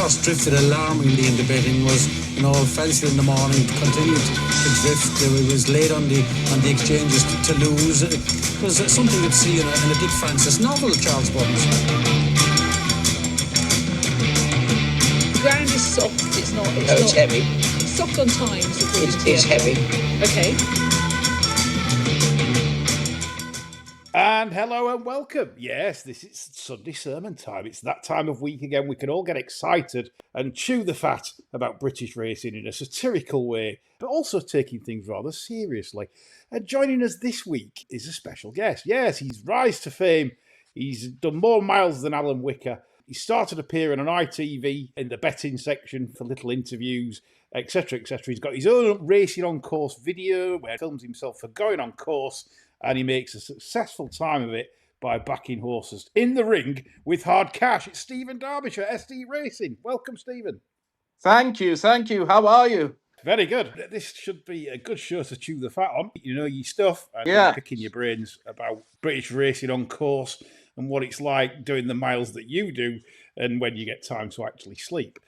horse drifted alarmingly in the betting was, fancied in the morning, continued to drift. It was late on the exchanges to lose. It was something you'd see in a Dick Francis novel, Charles Buttons. The ground is soft. It's heavy. It's soft on times. It's heavy. Okay. And hello and welcome. Yes, this is Sunday sermon time. It's that time of week again. We can all get excited and chew the fat about British racing in a satirical way, but also taking things rather seriously. And joining us this week is a special guest. Yes, he's rise to fame. He's done more miles than Alan Wicker. He started appearing on ITV in the betting section for little interviews, etc., etc. He's got his own racing on course video where he films himself for going on course, and he makes a successful time of it by backing horses in the ring with hard cash. It's Stephen Darbyshire, SD Racing. Welcome, Stephen. Thank you. How are you? Very good. This should be a good show to chew the fat on. You know your stuff, and picking your brains about British racing on course and what it's like doing the miles that you do and when you get time to actually sleep.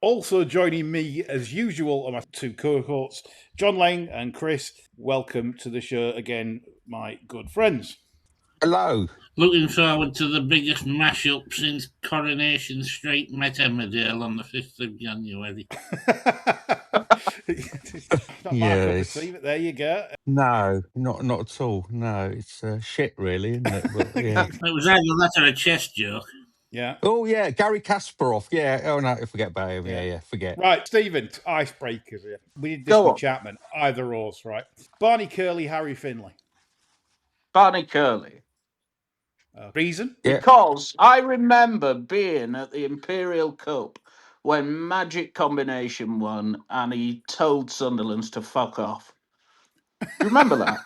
Also joining me, as usual, are my two cohorts, John Lang and Chris. Welcome to the show again, my good friends. Hello. Looking forward to the biggest mash-up since Coronation Street met Emmerdale on the 5th of January. Not my cup of tea, but there you go. No, not at all. No, it's shit, really, isn't it? But, yeah. It was either that or a chest joke. Yeah. Oh, yeah, Gary Kasparov. Yeah. Oh, no, forget about him. Yeah, forget. Right, Stephen, icebreakers here. We did this with Chapman. Either or's, right? Barney Curley, Harry Finlay. Barney Curley. Reason? Yeah. Because I remember being at the Imperial Cup when Magic Combination won and he told Sunderland's to fuck off. You remember that?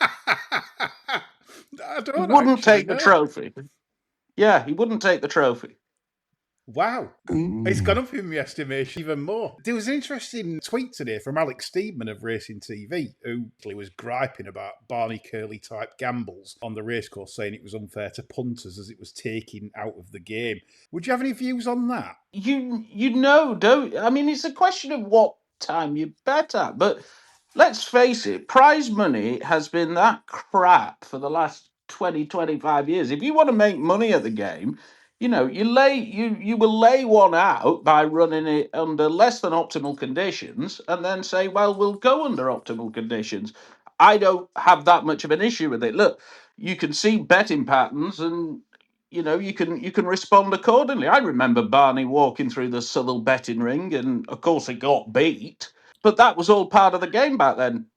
I don't He wouldn't actually take the trophy. Yeah, he wouldn't take the trophy. Wow. It's gone up in my estimation even more. There was an interesting tweet today from Alex Steedman of Racing TV, who was griping about Barney Curley type gambles on the racecourse, saying it was unfair to punters as it was taken out of the game. Would you have any views on that? You know, don't... I mean, it's a question of what time you bet at, but let's face it, prize money has been that crap for the last 20, 25 years. If you want to make money at the game, you know, you will lay one out by running it under less than optimal conditions and then say, well, we'll go under optimal conditions. I don't have that much of an issue with it. Look, you can see betting patterns and, you know, you can respond accordingly. I remember Barney walking through the Southwell betting ring and, of course, it got beat. But that was all part of the game back then,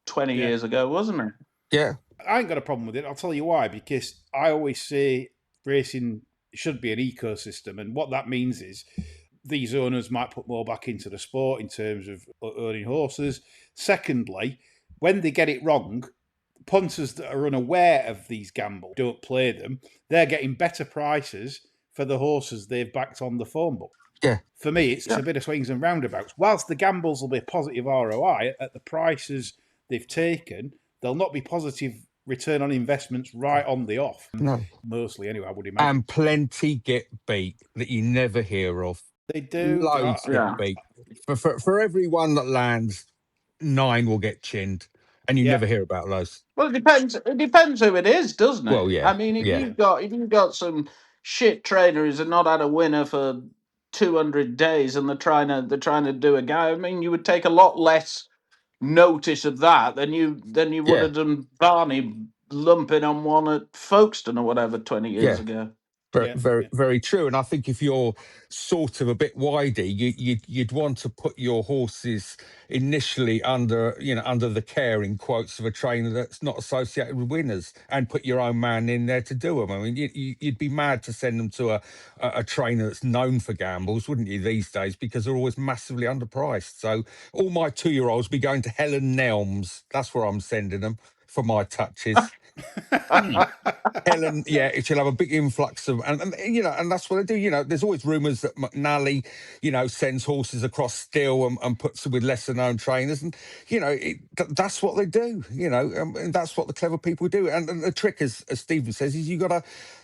20 years ago, wasn't it? Yeah. I ain't got a problem with it. I'll tell you why. Because I always say racing should be an ecosystem. And what that means is these owners might put more back into the sport in terms of owning horses. Secondly, when they get it wrong, punters that are unaware of these gambles don't play them. They're getting better prices for the horses they've backed on the phone book. Yeah. For me, it's a bit of swings and roundabouts. Whilst the gambles will be a positive ROI at the prices they've taken, they'll not be positive return on investments right on the off. No. Mostly, anyway, I would imagine. And plenty get beat that you never hear of. They do. Loads get beat. For every one that lands, 9 will get chinned. And you never hear about those. Well, it depends. It depends who it is, doesn't it? Well, yeah. I mean, if you've got some shit trainer who's not had a winner for 200 days and they're trying to do a guy, I mean, you would take a lot less notice of that than you would have done Barney lumping on one at Folkestone or whatever 20 years ago. Very true. And I think if you're sort of a bit widey, you'd want to put your horses initially under the care, in quotes, of a trainer that's not associated with winners, and put your own man in there to do them. I mean, you'd be mad to send them to a trainer that's known for gambles, wouldn't you, these days, because they're always massively underpriced. So all my 2-year-olds be going to Helen Nelms. That's where I'm sending them for my touches. Helen, she'll have a big influx of, and that's what they do. You know, there's always rumours that McNally, sends horses across still and puts them with lesser known trainers, and that's what they do. And that's what the clever people do. And the trick, as Stephen says, is you got to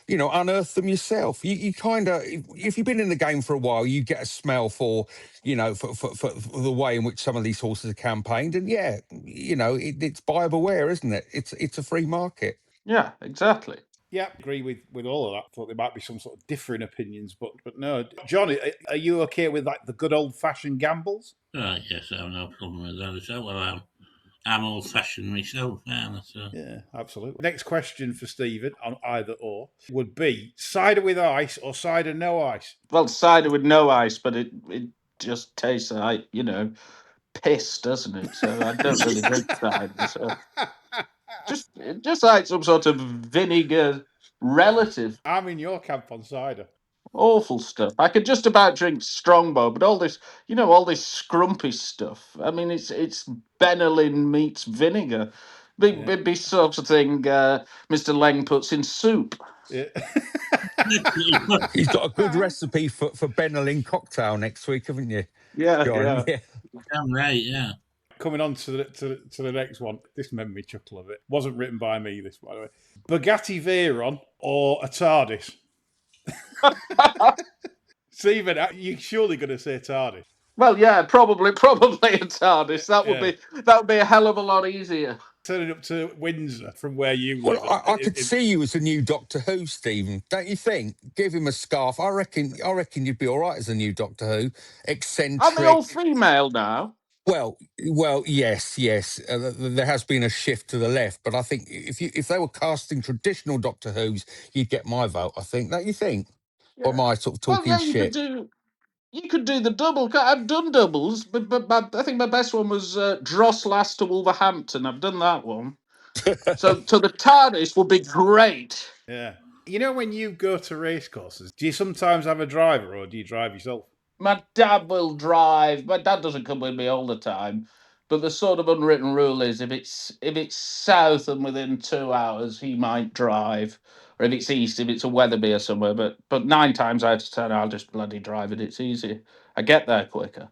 unearth them yourself. You kind of, if you've been in the game for a while, you get a smell for, for the way in which some of these horses are campaigned. And it's buyer beware, isn't it? It's a free market. Yeah, exactly. Yeah, agree with all of that. Thought there might be some sort of differing opinions, but no. John, are you okay with the good old fashioned gambles? Yes, I have no problem with that at all. Well, I'm old fashioned myself, so. Yeah, absolutely. Next question for Stephen on either or would be cider with ice or cider no ice? Well, cider with no ice, but it just tastes like, piss, doesn't it? So I don't really drink cider. So just like some sort of vinegar relative. I'm in your camp on cider. Awful stuff. I could just about drink Strongbow, but all this, all this scrumpy stuff. I mean, it's Benylin meets vinegar. It'd be sort of thing Mr. Leng puts in soup. Yeah. He's got a good recipe for Benylin cocktail next week, haven't you? Yeah, John? yeah. I'm right, yeah. Coming on to the next one. This made me chuckle a bit. Wasn't written by me, this, by the way. Bugatti Veyron or a TARDIS? Stephen, you're surely going to say TARDIS. Well, yeah, probably a TARDIS. That would be a hell of a lot easier. Turning up to Windsor from where you live. Well, I could see you as a new Doctor Who, Stephen. Don't you think? Give him a scarf. I reckon you'd be all right as a new Doctor Who. Eccentric. Aren't they all female now? Well, yes. There has been a shift to the left, but I think if they were casting traditional Doctor Who's, you'd get my vote. I think. Don't you think? Yeah. Or am I sort of talking shit? You could do the double. I've done doubles, but I think my best one was Dross last to Wolverhampton. I've done that one. So the TARDIS would be great. Yeah. When you go to race courses, do you sometimes have a driver or do you drive yourself? My dad will drive. My dad doesn't come with me all the time, but the sort of unwritten rule is if it's south and within 2 hours, he might drive, or if it's east, if it's a Weatherby or somewhere. But 9 times out of 10, I'll just bloody drive it. It's easier. I get there quicker.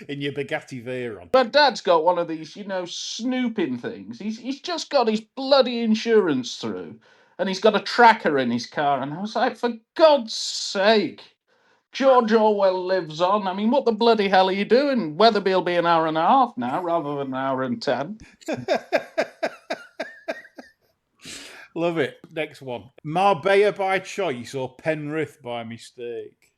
In your Bugatti Veyron. My dad's got one of these, snooping things. He's just got his bloody insurance through, and he's got a tracker in his car. And I was like, for God's sake. George Orwell lives on. I mean, what the bloody hell are you doing? Weatherby will be an hour and a half now rather than an hour and 10. Love it. Next one. Marbella by choice or Penrith by mistake?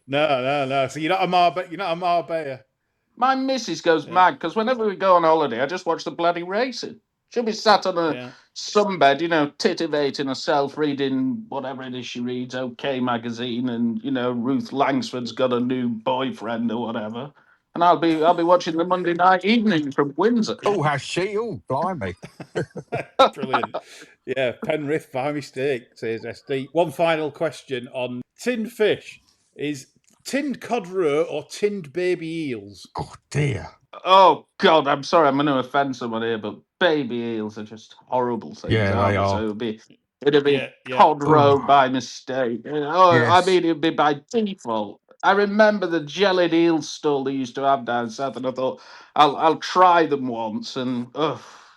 No. So you're not a Marbella. My missus goes mad because whenever we go on holiday, I just watch the bloody racing. She'll be sat on a sunbed, titivating herself, reading whatever it is she reads, OK magazine, and Ruth Langsford's got a new boyfriend or whatever, and I'll be watching the Monday night evening from Windsor. Oh, has she? Oh, blimey! Brilliant. Yeah, Penrith by mistake, says SD. One final question on tinned fish: is tinned cod roe or tinned baby eels? Oh dear. Oh God, I'm sorry, I'm going to offend someone here, but baby eels are just horrible things. Yeah, they are. So it'd be cod roe by mistake. I mean, it'd be by default. I remember the jellied eel stall they used to have down south, and I thought I'll try them once, and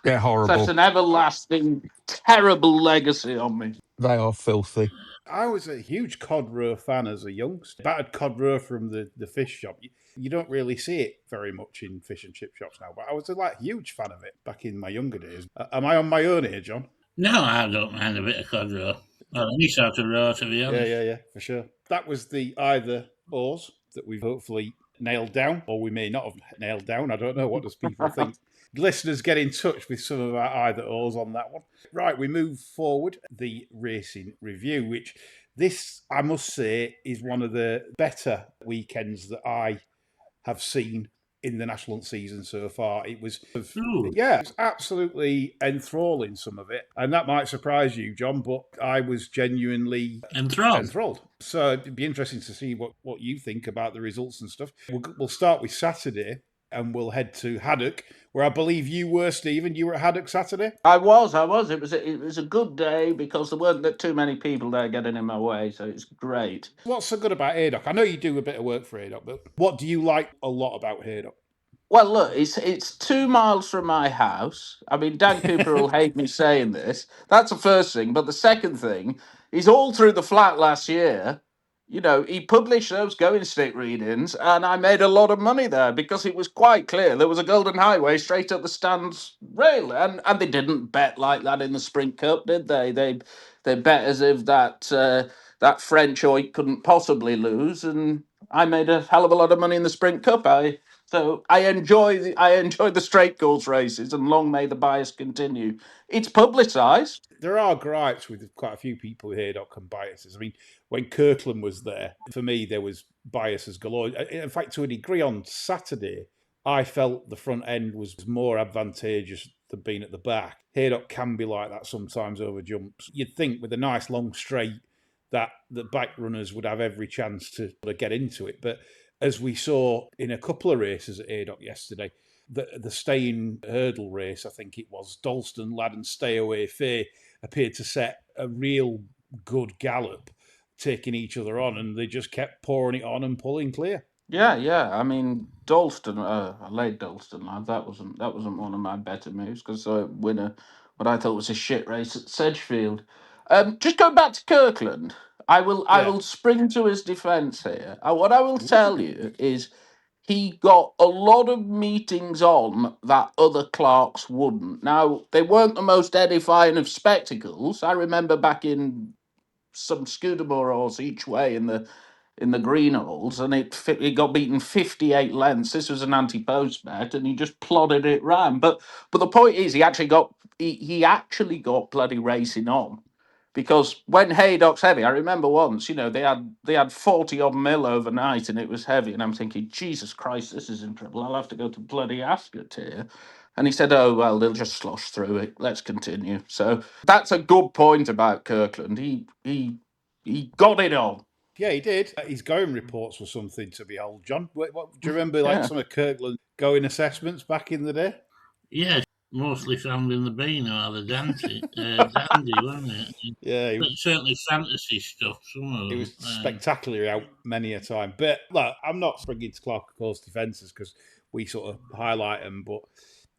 they're horrible. That's an everlasting, terrible legacy on me. They are filthy. I was a huge cod roe fan as a youngster. Battered cod roe from the fish shop. You don't really see it very much in fish and chip shops now, but I was a huge fan of it back in my younger days. Am I on my own here, John? No, I don't mind a bit of cod roe. Well, any sort of roe, to be honest. Yeah, for sure. That was the either ors that we've hopefully nailed down, or we may not have nailed down. I don't know. What does people think? Listeners, get in touch with some of our either ors on that one. Right, we move forward. The racing review, which this, I must say, is one of the better weekends that I have seen in the national season so far. It was, it was absolutely enthralling, some of it. And that might surprise you, John, but I was genuinely enthralled. So it'd be interesting to see what you think about the results and stuff. We'll start with Saturday and we'll head to Haddock, where I believe you were, Stephen. You were at Haddock Saturday? I was. It was a good day because there weren't too many people there getting in my way, so it's great. What's so good about Haydock? I know you do a bit of work for Haydock, but what do you like a lot about Haydock? Well, look, it's 2 miles from my house. I mean, Dan Cooper will hate me saying this. That's the first thing. But the second thing is all through the flat last year, he published those going stick readings, and I made a lot of money there because it was quite clear there was a golden highway straight up the stands rail. And they didn't bet like that in the Sprint Cup, did they? They bet as if that French oik couldn't possibly lose, and I made a hell of a lot of money in the Sprint Cup. So I enjoy the straight course races, and long may the bias continue. It's publicised. There are gripes with quite a few people with Haydock and biases. I mean, when Kirkland was there, for me, there was biases galore. In fact, to a degree on Saturday, I felt the front end was more advantageous than being at the back. Haydock can be like that sometimes over jumps. You'd think with a nice long straight that the back runners would have every chance to get into it. But as we saw in a couple of races at Haydock yesterday, the staying hurdle race, I think it was, Dalston Lad and Stay Away Faye appeared to set a real good gallop, taking each other on, and they just kept pouring it on and pulling clear. Yeah. I mean, Dalston, I laid Dalston Lad. That wasn't one of my better moves because I win what I thought was a shit race at Sedgefield. Just going back to Kirkland, I will spring to his defence here. What I will tell you is he got a lot of meetings on that other clerks wouldn't. Now, they weren't the most edifying of spectacles. I remember back in some Scudamore horse each way in the green holes, and it got beaten 58 lengths. This was an anti-post bet, and he just plodded it round. But the point is, he actually got bloody racing on. Because when Haydock's heavy, I remember once, they had 40 odd mil overnight and it was heavy, and I'm thinking, Jesus Christ, this is in trouble. I'll have to go to bloody Ascot here. And he said, "Oh well, they'll just slosh through it. Let's continue." So that's a good point about Kirkland. He got it on. Yeah, he did. His going reports were something to behold, John. Do you remember some of Kirkland's going assessments back in the day? Yeah, mostly found in the Beano or the Dandy, wasn't it? Yeah, but certainly fantasy stuff. Some of them. It was spectacularly out many a time. But look, I'm not springing to Clark Course defences because we sort of highlight them, but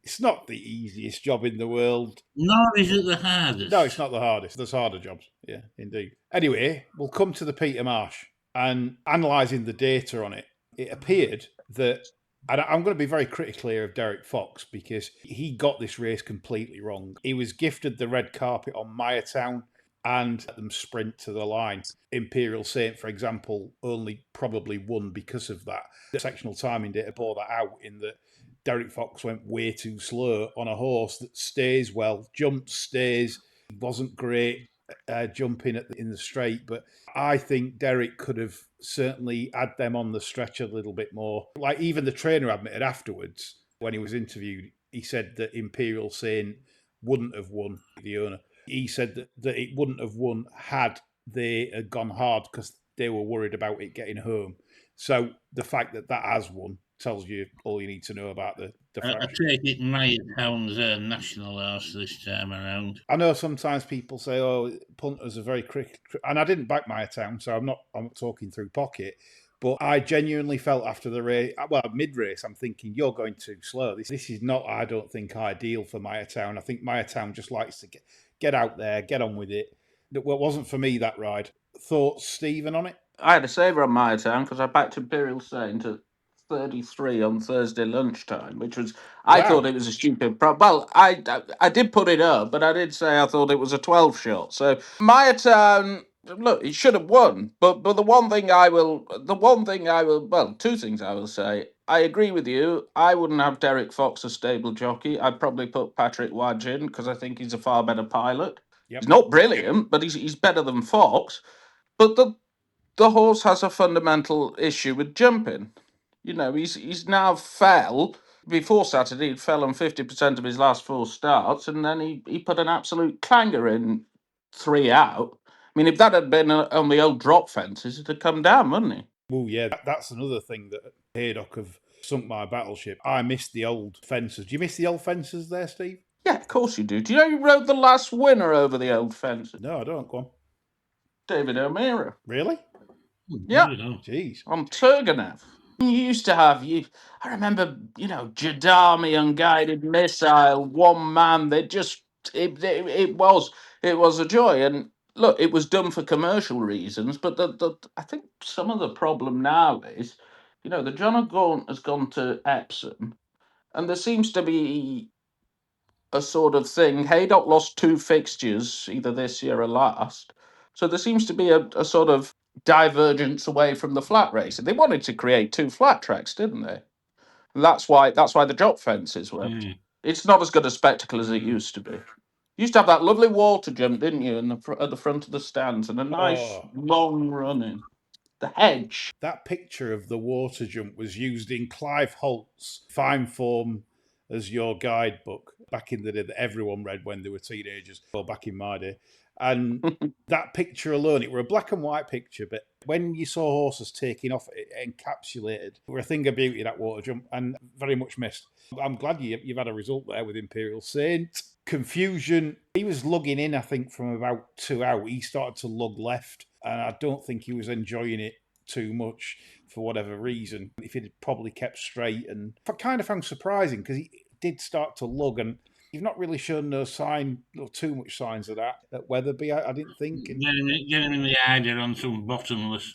it's not the easiest job in the world. Nor is it the hardest. No, it's not the hardest. There's harder jobs. Yeah, indeed. Anyway, we'll come to the Peter Marsh, and analysing the data on it, it appeared that, and I'm going to be very critical here of Derek Fox because he got this race completely wrong. He was gifted the red carpet on Mayertown and let them sprint to the line. Imperial Saint, for example, only probably won because of that. The sectional timing data bore that out in that Derek Fox went way too slow on a horse that stays well, jumps, stays. He wasn't great jumping in the straight, but I think Derek could have certainly had them on the stretch a little bit more. Like even the trainer admitted afterwards when he was interviewed, he said that Imperial Saint wouldn't have won, the owner. He said that it wouldn't have won had they had gone hard because they were worried about it getting home. So the fact that has won tells you all you need to know about the fraction. I take it Mayertown's national house this time around. I know sometimes people say, "Oh, punters are very quick," and I didn't back Mayertown, so I'm not talking through pocket. But I genuinely felt after the race, well, mid-race, I'm thinking, you're going too slow. This is not, I don't think, ideal for Mayertown. I think Mayertown just likes to get out there, get on with it. It wasn't for me, that ride. Thoughts, Stephen, on it? I had a saver on Mayertown because I backed Imperial Saint at 33 on Thursday lunchtime, which was, I thought it was a stupid well, I did put it up, but I did say I thought it was a 12 shot. So Mayertown, look, it should have won, but two things I will say. I agree with you. I wouldn't have Derek Fox a stable jockey. I'd probably put Patrick Wadge in because I think he's a far better pilot. Yep. He's not brilliant, but he's better than Fox. But the horse has a fundamental issue with jumping. He's now fell. Before Saturday, he'd fell on 50% of his last 4 starts, and then he put an absolute clanger in 3 out. I mean, if that had been on the old drop fences, it'd have come down, wouldn't he? Well, yeah, that's another thing that Haydock have sunk my battleship. I missed the old fences. Do you miss the old fences there, Steve? Yeah, of course you do. Do you know you rode the last winner over the old fences? No, I don't. Go on. David O'Meara. Really? Yeah. Jeez. On Turgenev. You used to have I remember, Jadami unguided missile, one man. They just it was a joy. And look, it was done for commercial reasons. But I think some of the problem now is, the John O'Gaunt has gone to Epsom, and there seems to be a sort of thing. Haydock lost 2 fixtures either this year or last, so there seems to be a sort of divergence away from the flat racing. They wanted to create 2 flat tracks, didn't they? And that's why the drop fences worked. It's not as good a spectacle as it used to be. You used to have that lovely water jump, didn't you, at the front of the stands, and a nice long running. The hedge. That picture of the water jump was used in Clive Holt's Fine Form as Your Guidebook back in the day that everyone read when they were teenagers, or back in my day. And that picture alone, it were a black and white picture, but when you saw horses taking off, it encapsulated. It were a thing of beauty, that water jump, and very much missed. I'm glad you've had a result there with Imperial Saint. Confusion. He was lugging in, I think, from about 2 out. He started to lug left, and I don't think he was enjoying it too much for whatever reason. If he'd probably kept straight, and I kind of found surprising because he did start to lug, and you've not really shown no sign, or too much signs of that at Weatherby, I didn't think. Get him in the idea on some bottomless.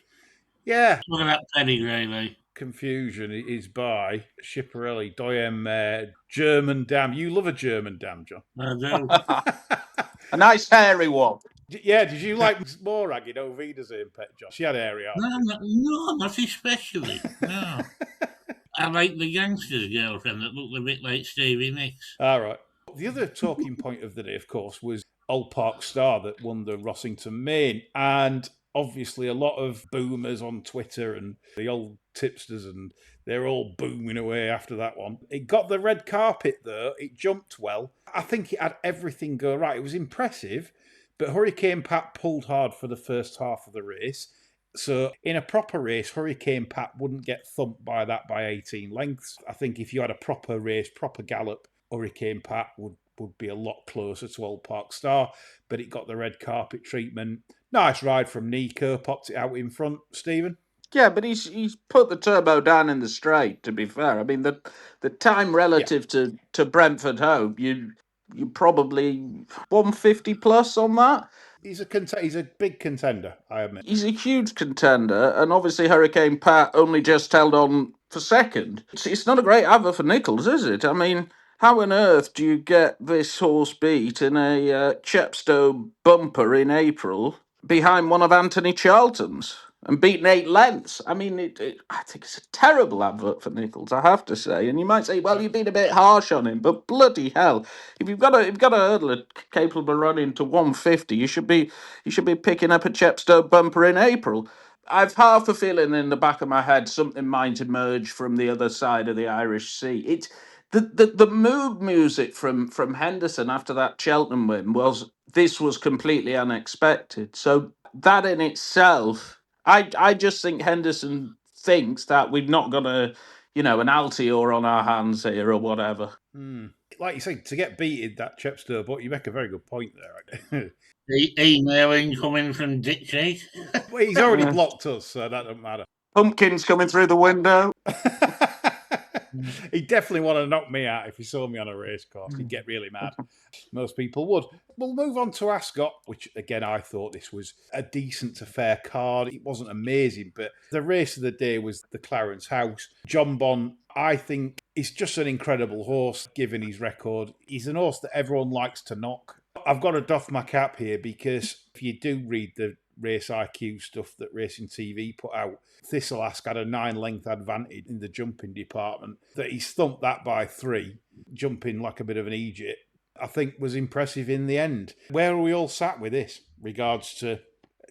Yeah. Look at that pedigree, like. Confusion is by Schipperelli, Doyen German Dam. You love a German Dam, John. I do. A nice hairy one. Yeah, did you like Morag in Ovida's Pet John? She had hairy eyes. No, not especially. No. I like the youngster's girlfriend that looked a bit like Stevie Nicks. All right. The other talking point of the day, of course, was Old Park Star that won the Rossington Main. And obviously a lot of boomers on Twitter and the old tipsters, and they're all booming away after that one. It got the red carpet, though. It jumped well. I think it had everything go right. It was impressive, but Hurricane Pat pulled hard for the first half of the race. So in a proper race, Hurricane Pat wouldn't get thumped by 18 lengths. I think if you had a proper race, proper gallop, Hurricane Pat would be a lot closer to Old Park Star, but it got the red carpet treatment. Nice ride from Nico, popped it out in front, Stephen. Yeah, but he's put the turbo down in the straight, to be fair. I mean, the time relative to Brentford Hope, you probably 150 plus on that. He's a big contender, I admit. He's a huge contender, and obviously Hurricane Pat only just held on for second. It's not a great advert for Nichols, is it? I mean, how on earth do you get this horse beat in a Chepstow bumper in April behind one of Anthony Charlton's and beaten 8 lengths? I mean, I think it's a terrible advert for Nichols, I have to say. And you might say, well, you've been a bit harsh on him, but bloody hell, if you've got a hurdler capable of running to 150, you should be picking up a Chepstow bumper in April. I've half a feeling in the back of my head something might emerge from the other side of the Irish Sea. It's the mood music from Henderson after that Cheltenham win was completely unexpected. So that in itself, I just think Henderson thinks that we've not got an Altior on our hands here or whatever. Like you say, to get beaten that Chepstow, but you make a very good point there. Emailing coming from Dick Chase. Well, he's already blocked us, so that doesn't matter. Pumpkins coming through the window. He'd definitely want to knock me out if he saw me on a race course. He'd get really mad. Most people would. We'll move on to Ascot, which, again, I thought this was a decent to fair card. It wasn't amazing, but the race of the day was the Clarence House. John Bond, I think, is just an incredible horse, given his record. He's an horse that everyone likes to knock. I've got to doff my cap here, because if you do read the Race IQ stuff that Racing TV put out, Thistleask had a 9-length advantage in the jumping department. That he's thumped that by 3, jumping like a bit of an Egypt, I think was impressive in the end. Where are we all sat with this, regards to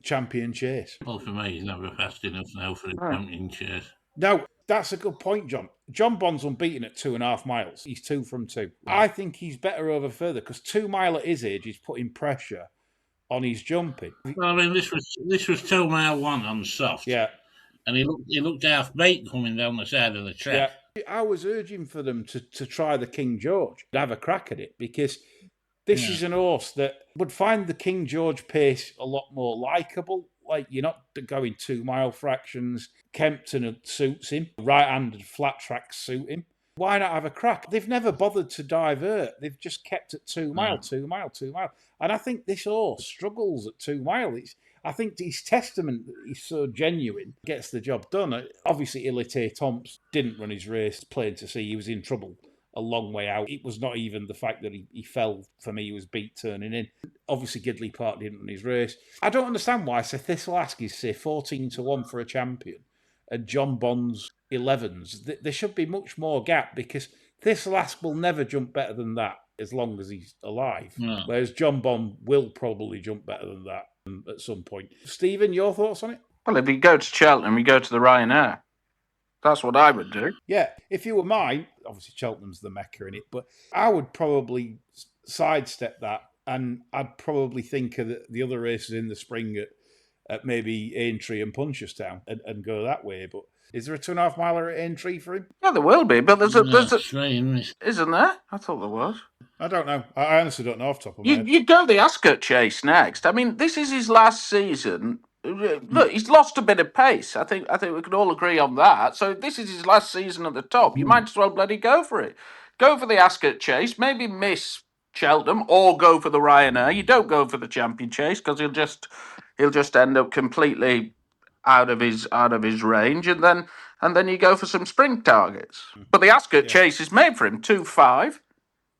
Champion Chase? Well, for me, he's never fast enough now for a Champion Chase. No, that's a good point, John. John Bond's unbeaten at 2.5 miles. He's 2 from 2. I think he's better over further, because 2 mile at his age is putting pressure on his jumping. Well, I mean, this was 2 mile 1 on soft. Yeah. And he looked half baked coming down the side of the track. Yeah. I was urging for them to try the King George, to have a crack at it, because this is an horse that would find the King George pace a lot more likeable. Like, you're not going 2 mile fractions. Kempton suits him. Right-handed flat tracks suit him. Why not have a crack? They've never bothered to divert. They've just kept at 2 mile, 2 mile, 2 mile. And I think this horse struggles at 2 mile. I think his testament that he's so genuine gets the job done. Obviously, Ilite Tomps didn't run his race, plain to see. He was in trouble a long way out. It was not even the fact that he fell. For me, he was beat turning in. Obviously, Gidley Park didn't run his race. I don't understand why Sir Thistleask is, say, 14-1 for a champion and John Bond's 11s. There should be much more gap, because Thistleask will never jump better than that as long as he's alive. No. Whereas John Bond will probably jump better than that at some point. Stephen, your thoughts on it? Well, if you go to Cheltenham, you go to the Ryanair. That's what I would do. Yeah, if you were mine, obviously Cheltenham's the mecca in it, but I would probably sidestep that, and I'd probably think of the other races in the spring at maybe Aintree and Punchestown and go that way. But is there a 2.5 miler at Aintree for him? Yeah, there will be, but there's a isn't there? I thought there was. I don't know. I honestly don't know off the top of my head. You go the Ascot Chase next. I mean, this is his last season. Look, he's lost a bit of pace. I think we can all agree on that. So this is his last season at the top. You might as well bloody go for it. Go for the Ascot Chase. Maybe miss Cheltenham, or go for the Ryanair. You don't go for the Champion Chase, because he'll just end up completely out of his range, and then you go for some spring targets. But the Ascot Chase is made for him. 2.5.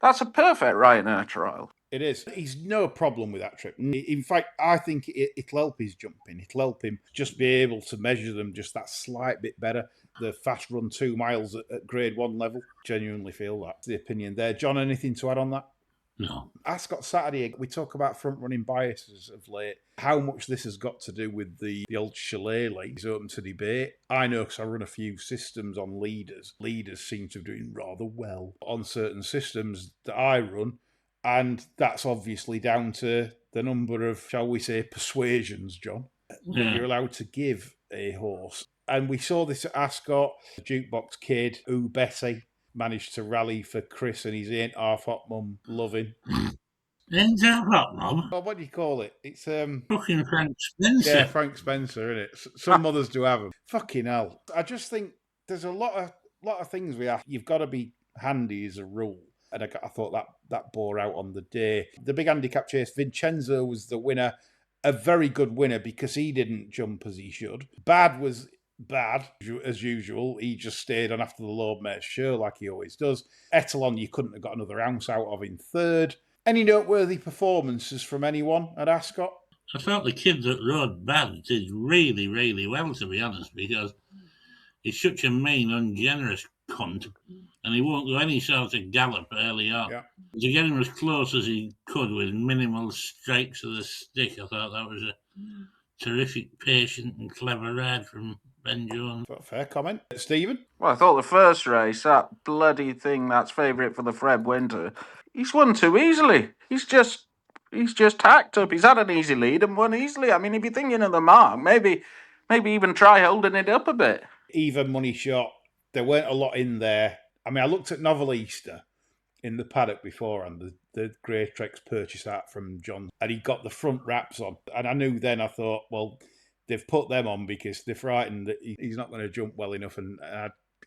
That's a perfect Ryanair trial. It is. He's no problem with that trip. In fact, I think it'll help his jumping. It'll help him just be able to measure them just that slight bit better. The fast run 2 miles at grade 1 level. Genuinely feel that's the opinion there. John, anything to add on that? No. Ascot Saturday, we talk about front-running biases of late. How much this has got to do with the old shillelagh is open to debate. I know, because I run a few systems on leaders. Leaders seem to be doing rather well on certain systems that I run, and that's obviously down to the number of, shall we say, persuasions, John, that you're allowed to give a horse. And we saw this at Ascot. The Jukebox Kid, Ooh Betty, managed to rally for Chris and his ain't half hot mum loving. Ain't half hot mum? Well, what do you call it? It's fucking Frank Spencer. Yeah, Frank Spencer, isn't it? Some mothers do have them. Fucking hell! I just think there's a lot of things you've got to be handy as a rule. And I thought that bore out on the day. The big handicap chase, Vincenzo was the winner, a very good winner, because he didn't jump as he should. Bad was bad, as usual. He just stayed on after the Lord Mayor's show, like he always does. Etalon, you couldn't have got another ounce out of in third. Any noteworthy performances from anyone at Ascot? I thought the kid that rode Bad did really, really well, to be honest, because he's such a mean, ungenerous cunt, and he won't go any sort of gallop early on. Yeah. To get him as close as he could with minimal strikes of the stick, I thought that was a terrific, patient and clever ride from Ben Jones. Fair comment. Stephen? Well, I thought the first race, that bloody thing that's favourite for the Fred Winter, he's won too easily. He's just hacked up. He's had an easy lead and won easily. I mean, if you're thinking of the mark, maybe even try holding it up a bit. Even money shot. There weren't a lot in there. I mean, I looked at Novelista in the paddock before, and the Greatrex purchase art from John, and he got the front wraps on. And I knew then, I thought, well, they've put them on because they're frightened that he's not going to jump well enough, and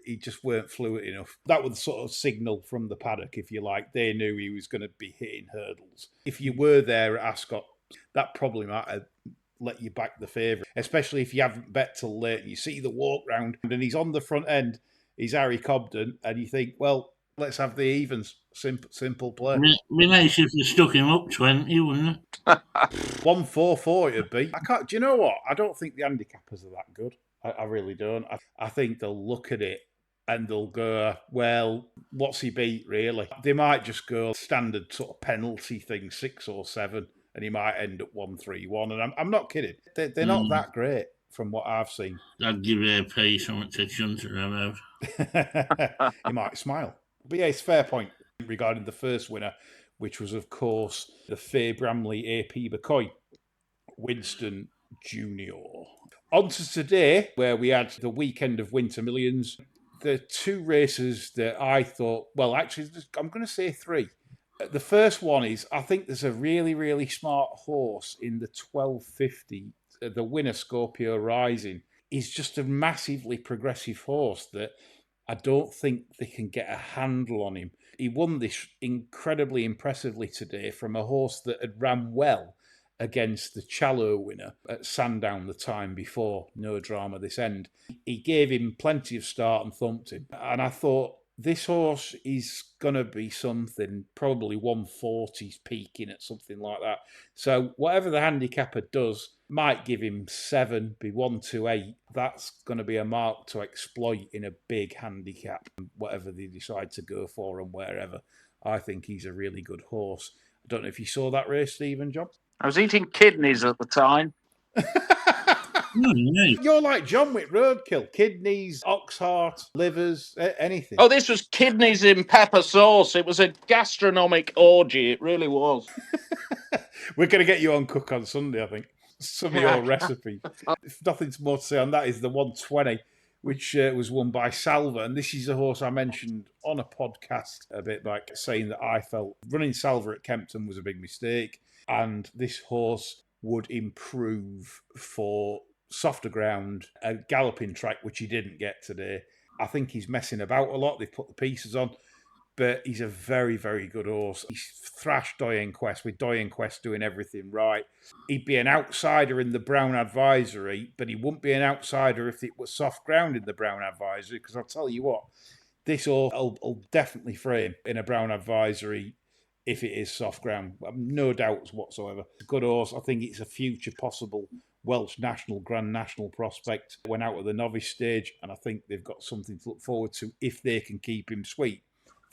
he just weren't fluid enough. That was sort of signal from the paddock, if you like. They knew he was going to be hitting hurdles. If you were there at Ascot, that probably might have let you back the favourite, especially if you haven't bet till late and you see the walk round and he's on the front end, he's Harry Cobden, and you think, well, let's have the evens. Simple play. Be nice if you stuck him up 20, wouldn't it? 1-4-4 it'd be. Do you know what? I don't think the handicappers are that good. I really don't. I think they'll look at it and they'll go, well, what's he beat, really? They might just go standard sort of penalty thing, 6 or 7, and he might end up 1-3-1. And I'm not kidding. They're not that great from what I've seen. I'd give AP something to chunter about. He might smile. But yeah, it's a fair point regarding the first winner, which was, of course, the Faye Bramley AP McCoy, Winston Jr. On to today, where we had the weekend of Winter Millions. The two races that I thought, well, actually, I'm going to say three. The first one is, I think there's a really, really smart horse in the 1250. The winner, Scorpio Rising, is just a massively progressive horse that I don't think they can get a handle on him. He won this incredibly impressively today from a horse that had ran well against the Challow winner at Sandown the time before. No drama this end. He gave him plenty of start and thumped him. And I thought, this horse is going to be something, probably 140s peaking at something like that. So whatever the handicapper does, might give him 7, be 128. That's going to be a mark to exploit in a big handicap, whatever they decide to go for and wherever. I think he's a really good horse. I don't know if you saw that race, Stephen, John? I was eating kidneys at the time. You're like John with roadkill. Kidneys, ox heart, livers, anything. Oh, this was kidneys in pepper sauce. It was a gastronomic orgy. It really was. We're going to get you on Cook on Sunday, I think. Some of your recipes. If nothing's more to say on that is the 120, which was won by Salva. And this is a horse I mentioned on a podcast a bit back, saying that I felt running Salva at Kempton was a big mistake. And this horse would improve for softer ground, a galloping track, which he didn't get today. I think he's messing about a lot. They've put the pieces on, but he's a very, very good horse. He's thrashed Diane Quest, with Diane Quest doing everything right. He'd be an outsider in the Brown Advisory, but he wouldn't be an outsider if it was soft ground in the Brown Advisory, because I'll tell you what, this horse will definitely frame in a Brown Advisory if it is soft ground. No doubts whatsoever. It's a good horse. I think it's a future possible Welsh National, Grand National prospect. Went out at the novice stage, and I think they've got something to look forward to if they can keep him sweet.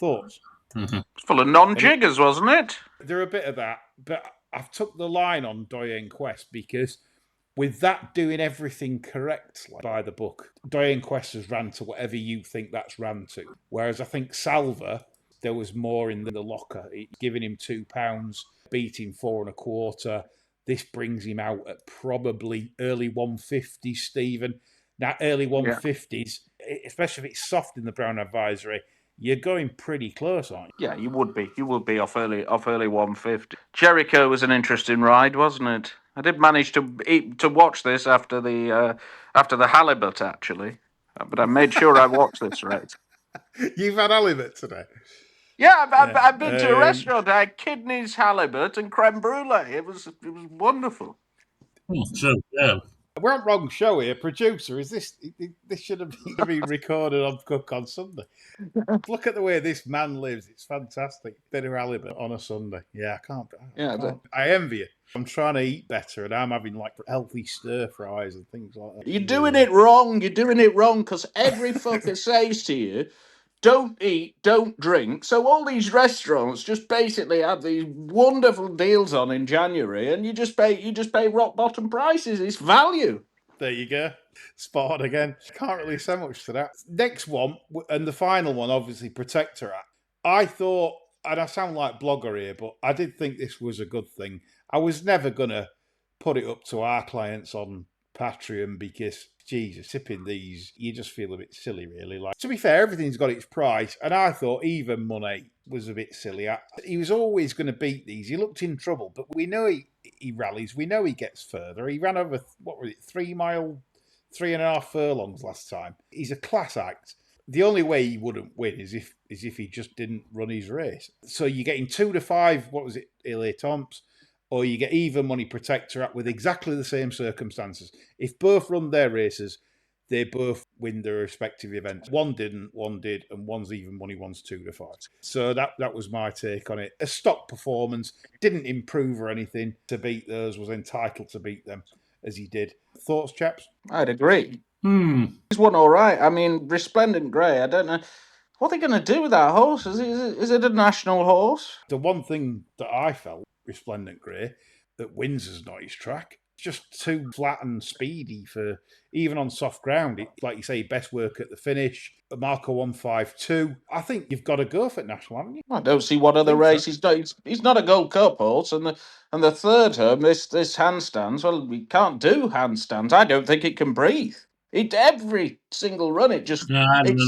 Thoughts? Mm-hmm. It's full of non-jiggers, wasn't it? They're a bit of that, but I've took the line on Diane Quest because with that doing everything correctly by the book, Diane Quest has ran to whatever you think that's ran to. Whereas I think Salva, there was more in the locker. Giving him £2, beating 4 1/4. This brings him out at probably early 150s, Stephen. Now, early 150s, especially if it's soft in the Brown Advisory, you're going pretty close, aren't you? Yeah, you would be. You would be off early 150. Jericho was an interesting ride, wasn't it? I did manage to watch this after the halibut, actually, but I made sure I watched this race. You've had halibut today? Yeah, I've been to a restaurant. I had kidneys, halibut, and creme brulee. It was wonderful. Oh, so good. We're on wrong show here. Producer, is this should have been recorded on Cook on Sunday? Look at the way this man lives. It's fantastic. Bit of halibut on a Sunday. Yeah, I can't. I envy you. I'm trying to eat better, and I'm having like healthy stir fries and things like that. You're doing it wrong. You're doing it wrong because every fucker says to you, don't eat, don't drink. So all these restaurants just basically have these wonderful deals on in January, and you just pay rock bottom prices. It's value. There you go. Spot on again. Can't really say much to that. Next one, and the final one, obviously, Protectorate. I thought, and I sound like blogger here, but I did think this was a good thing. I was never going to put it up to our clients on Patreon because, Jesus, tipping these, you just feel a bit silly, really. Like, to be fair, everything's got its price, and I thought even money was a bit silly. He was always going to beat these. He looked in trouble, but we know he rallies. We know he gets further. He ran over, 3 mile, 3.5 furlongs last time. He's a class act. The only way he wouldn't win is if he just didn't run his race. So you're getting 2 to 5, LA Tomps, or you get even money Protectorate with exactly the same circumstances. If both run their races, they both win their respective events. One didn't, one did, and one's even money, one's 2 to 5. So that was my take on it. A stock performance, didn't improve or anything to beat those, was entitled to beat them as he did. Thoughts, chaps? I'd agree. He's won all right. I mean, Resplendent Grey, I don't know. What are they going to do with that horse? Is it a national horse? The one thing that I felt, Resplendent Grey, that Windsor's not his track. just too flat and speedy for even on soft ground. It's like you say, best work at the finish. Marco 152. I think you've got to go for it, National, haven't you? I don't see what other race he's done. He's not a Gold Cup horse, and the third home, this handstands. Well, we can't do handstands. I don't think it can breathe. Every single run, it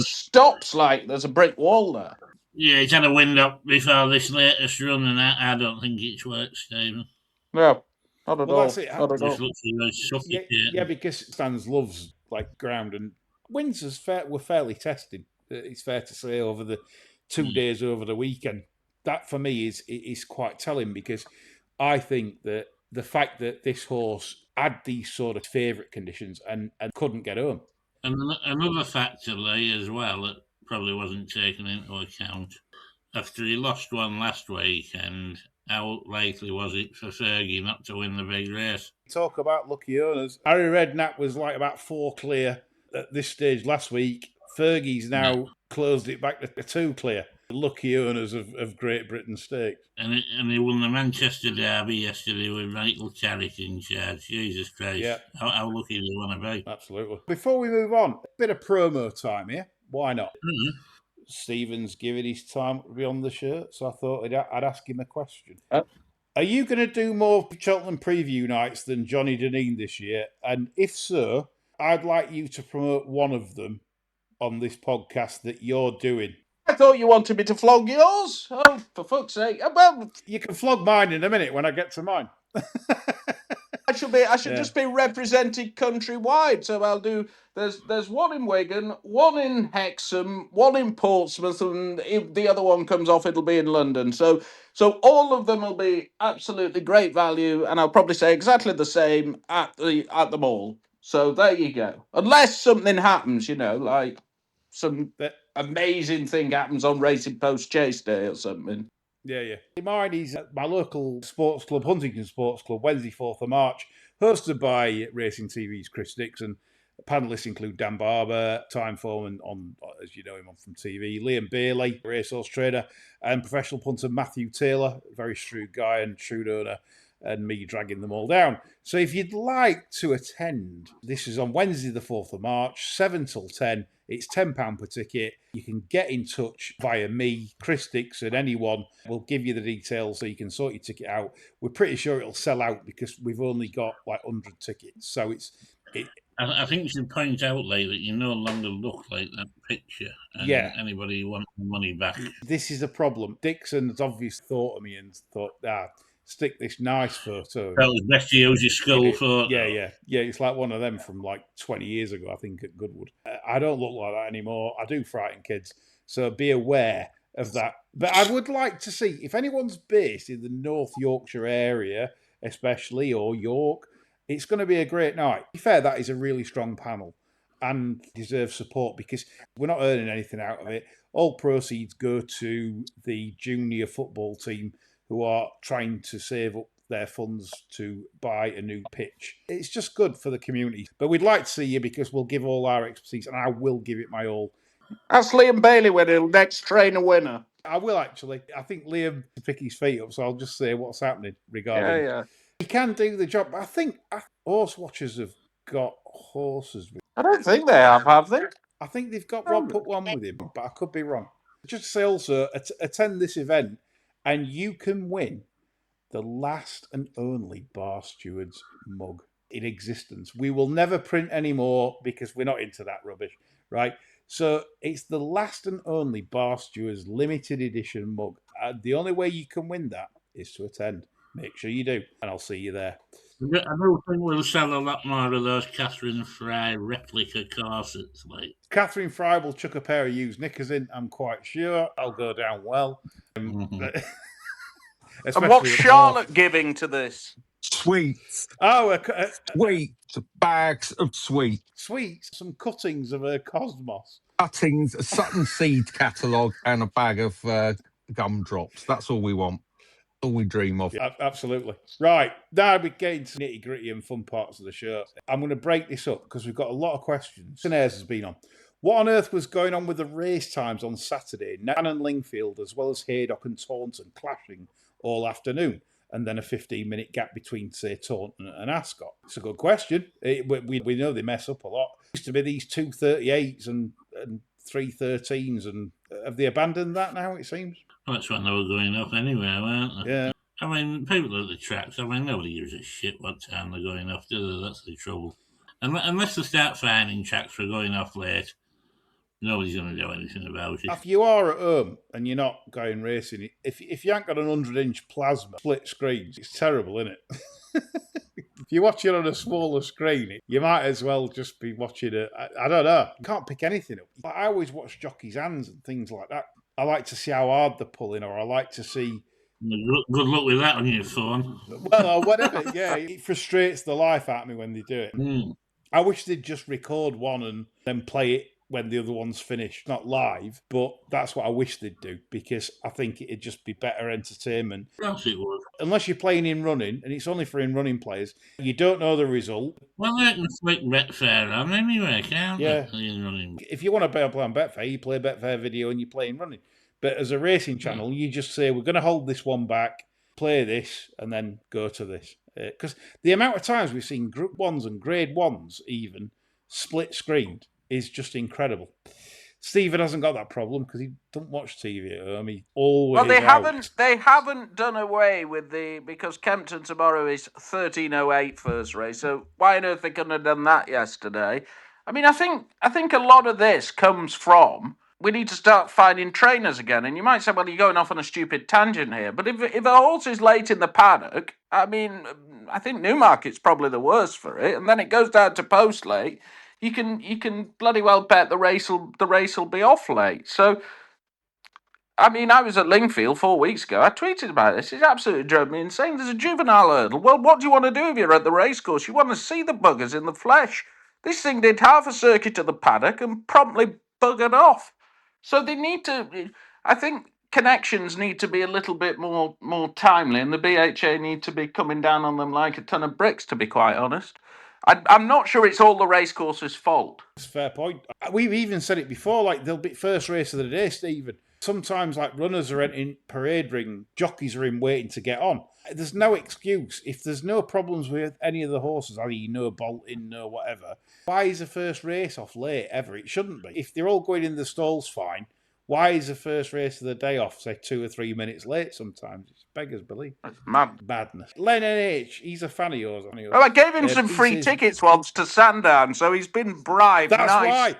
stops like there's a brick wall there. Yeah, he's had a wind up before this latest run, and I don't think it's worked, Stephen. No, not at all. That's it. Not at all. Yeah, because Stans loves like ground, and wins were fairly tested. It's fair to say over the 2 days over the weekend. That for me is quite telling, because I think that the fact that this horse had these sort of favourite conditions and couldn't get home. And another factor, Lee, as well, that probably wasn't taken into account. After he lost one last weekend, how likely was it for Fergie not to win the big race? Talk about lucky owners. Harry Redknapp was like about 4 clear at this stage last week. Fergie's now closed it back to 2 clear. Lucky owners of Great Britain Stakes. And he won the Manchester Derby yesterday with Michael Carrick in charge. Jesus Christ. Yeah. How lucky do you want to be? Absolutely. Before we move on, a bit of promo time here. Why not? Mm-hmm. Stephen's given his time to be on the shirt, so I thought I'd ask him a question. Are you going to do more Cheltenham preview nights than Johnny Deneen this year? And if so, I'd like you to promote one of them on this podcast that you're doing. I thought you wanted me to flog yours. Oh, for fuck's sake. Well, you can flog mine in a minute when I get to mine. I should just be represented countrywide. So I'll do. There's one in Wigan, one in Hexham, one in Portsmouth, and if the other one comes off, it'll be in London. So all of them will be absolutely great value, and I'll probably say exactly the same at the mall. So there you go. Unless something happens, like some amazing thing happens on Racing Post Chase Day or something. Yeah. Mine is at my local sports club, Huntington Sports Club, Wednesday, 4th of March, hosted by Racing TV's Chris Dixon. Panellists include Dan Barber, time foreman on, as you know him, on from TV, Liam Bailey, racehorse trader, and professional punter Matthew Taylor, a very shrewd guy and shrewd owner, and me dragging them all down. So if you'd like to attend, this is on Wednesday the 4th of March, 7 till 10. It's £10 per ticket. You can get in touch via me, Chris Dixon, anyone. We'll give you the details so you can sort your ticket out. We're pretty sure it'll sell out because we've only got like 100 tickets. So I think you should point out, Lee, that you no longer look like that picture. And anybody wants the money back. This is a problem. Dixon's obviously thought of me and thought, stick this nice photo. That was best to use your skull photo. Yeah. It's like one of them from like 20 years ago, I think, at Goodwood. I don't look like that anymore. I do frighten kids. So be aware of that. But I would like to see, if anyone's based in the North Yorkshire area, especially, or York, it's going to be a great night. To be fair, that is a really strong panel and deserves support because we're not earning anything out of it. All proceeds go to the junior football team who are trying to save up their funds to buy a new pitch. It's just good for the community. But we'd like to see you because we'll give all our expertise and I will give it my all. Ask Liam Bailey when he'll next train a winner. I will actually. I think Liam to pick his feet up, so I'll just say what's happening regarding. Yeah. He can do the job. I think horse watchers have got horses. I don't think they have they? I think they've got put one with him, but I could be wrong. Just to say also, attend this event and you can win the last and only Bar Stewards mug in existence. We will never print any more because we're not into that rubbish, right? So it's the last and only Bar Stewards limited edition mug. The only way you can win that is to attend. Make sure you do, and I'll see you there. I don't think we'll sell a lot more of those Catherine Fry replica corsets, mate. Catherine Fry will chuck a pair of used knickers in, I'm quite sure. I'll go down well. And what's Charlotte giving to this? Sweets. Sweets. Bags of sweets. Sweets. Some cuttings of her Cosmos. Cuttings, a Sutton Seed catalogue, and a bag of gumdrops. That's all we want. All we dream of. Yeah, absolutely. Right. Now we're getting to nitty gritty and fun parts of the show. I'm going to break this up because we've got a lot of questions. Ayres has been on. What on earth was going on with the race times on Saturday? Nan and Lingfield, as well as Haydock and Taunton, clashing all afternoon. and then a 15-minute gap between, say, Taunton and Ascot? It's a good question. We know they mess up a lot. It used to be these 238s and 313s, and have they abandoned that now, it seems? Well, that's when they were going off anyway, weren't they? Yeah. I mean, people at the tracks, nobody gives a shit what time they're going off, do they? That's the trouble. Unless they start finding tracks for going off late, nobody's going to do anything about it. If you are at home and you're not going racing, if you ain't got an 100-inch plasma split screen, it's terrible, isn't it? If you watch it on a smaller screen, you might as well just be watching it. I don't know. You can't pick anything up. I always watch jockeys' hands and things like that. I like to see how hard they're pulling, or I like to see... Good luck with that on your phone. Well, or whatever, yeah. It frustrates the life out of me when they do it. I wish they'd just record one and then play it when the other one's finished, not live, but that's what I wish they'd do, because I think it'd just be better entertainment. Yes, it would. Unless you're playing in running, and it's only for in running players, you don't know the result. Well, they can flick Betfair on anyway, can't they? In running. If you want to play on Betfair, you play Betfair video and you play in running. But as a racing channel, you just say, we're going to hold this one back, play this, and then go to this. Because the amount of times we've seen Group 1s and Grade 1s even split screened is just incredible. Stephen hasn't got that problem because he doesn't watch TV at home. He always they haven't done away with because Kempton tomorrow is 13:08 first race. So why on earth they couldn't have done that yesterday? I mean, I think a lot of this comes from we need to start finding trainers again. And you might say, well, you're going off on a stupid tangent here. But if a horse is late in the paddock, I mean, I think Newmarket's probably the worst for it. And then it goes down to post late. You can bloody well bet the race will be off late. So, I mean, I was at Lingfield 4 weeks ago. I tweeted about this. It absolutely drove me insane. There's a juvenile hurdle. Well, what do you want to do if you're at the racecourse? You want to see the buggers in the flesh. This thing did half a circuit to the paddock and promptly buggered off. So they need to. I think connections need to be a little bit more timely, and the BHA need to be coming down on them like a ton of bricks, to be quite honest. I'm not sure it's all the racecourse's fault. That's a fair point. We've even said it before, like they'll be first race of the day, Stephen. Sometimes like runners are in parade ring, jockeys are in waiting to get on. There's no excuse. If there's no problems with any of the horses, i.e. no bolting, no whatever, why is the first race off late ever? It shouldn't be. If they're all going in the stalls fine, why is the first race of the day off, say, 2 or 3 minutes late sometimes? It's beggars belief. That's mad. Badness. Len H, he's a fan of yours. Well, I gave him some free tickets once to Sandown, so he's been bribed. That's nice. Right.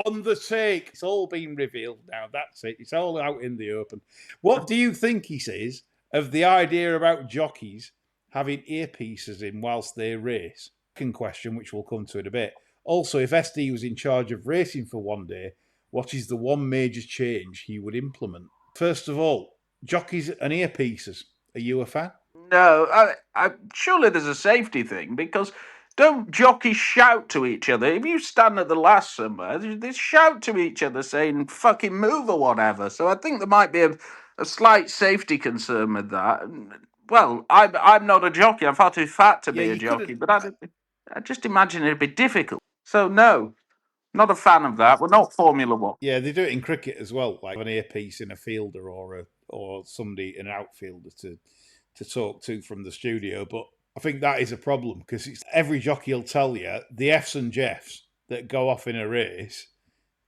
On the take. It's all been revealed now. That's it. It's all out in the open. What do you think, he says, of the idea about jockeys having earpieces in whilst they race? Second question, which we'll come to in a bit. Also, if SD was in charge of racing for one day, what is the one major change he would implement? First of all, jockeys and earpieces. Are you a fan? No, surely there's a safety thing, because don't jockeys shout to each other? If you stand at the last somewhere, they shout to each other saying fucking move or whatever. So I think there might be a slight safety concern with that. Well, I'm not a jockey. I'm far too fat to be a jockey, but I just imagine it'd be difficult. So no. Not a fan of that. We're not Formula One. Yeah, they do it in cricket as well, like an earpiece in a fielder or somebody, an outfielder to talk to from the studio. But I think that is a problem, because every jockey will tell you the Fs and Jeffs that go off in a race,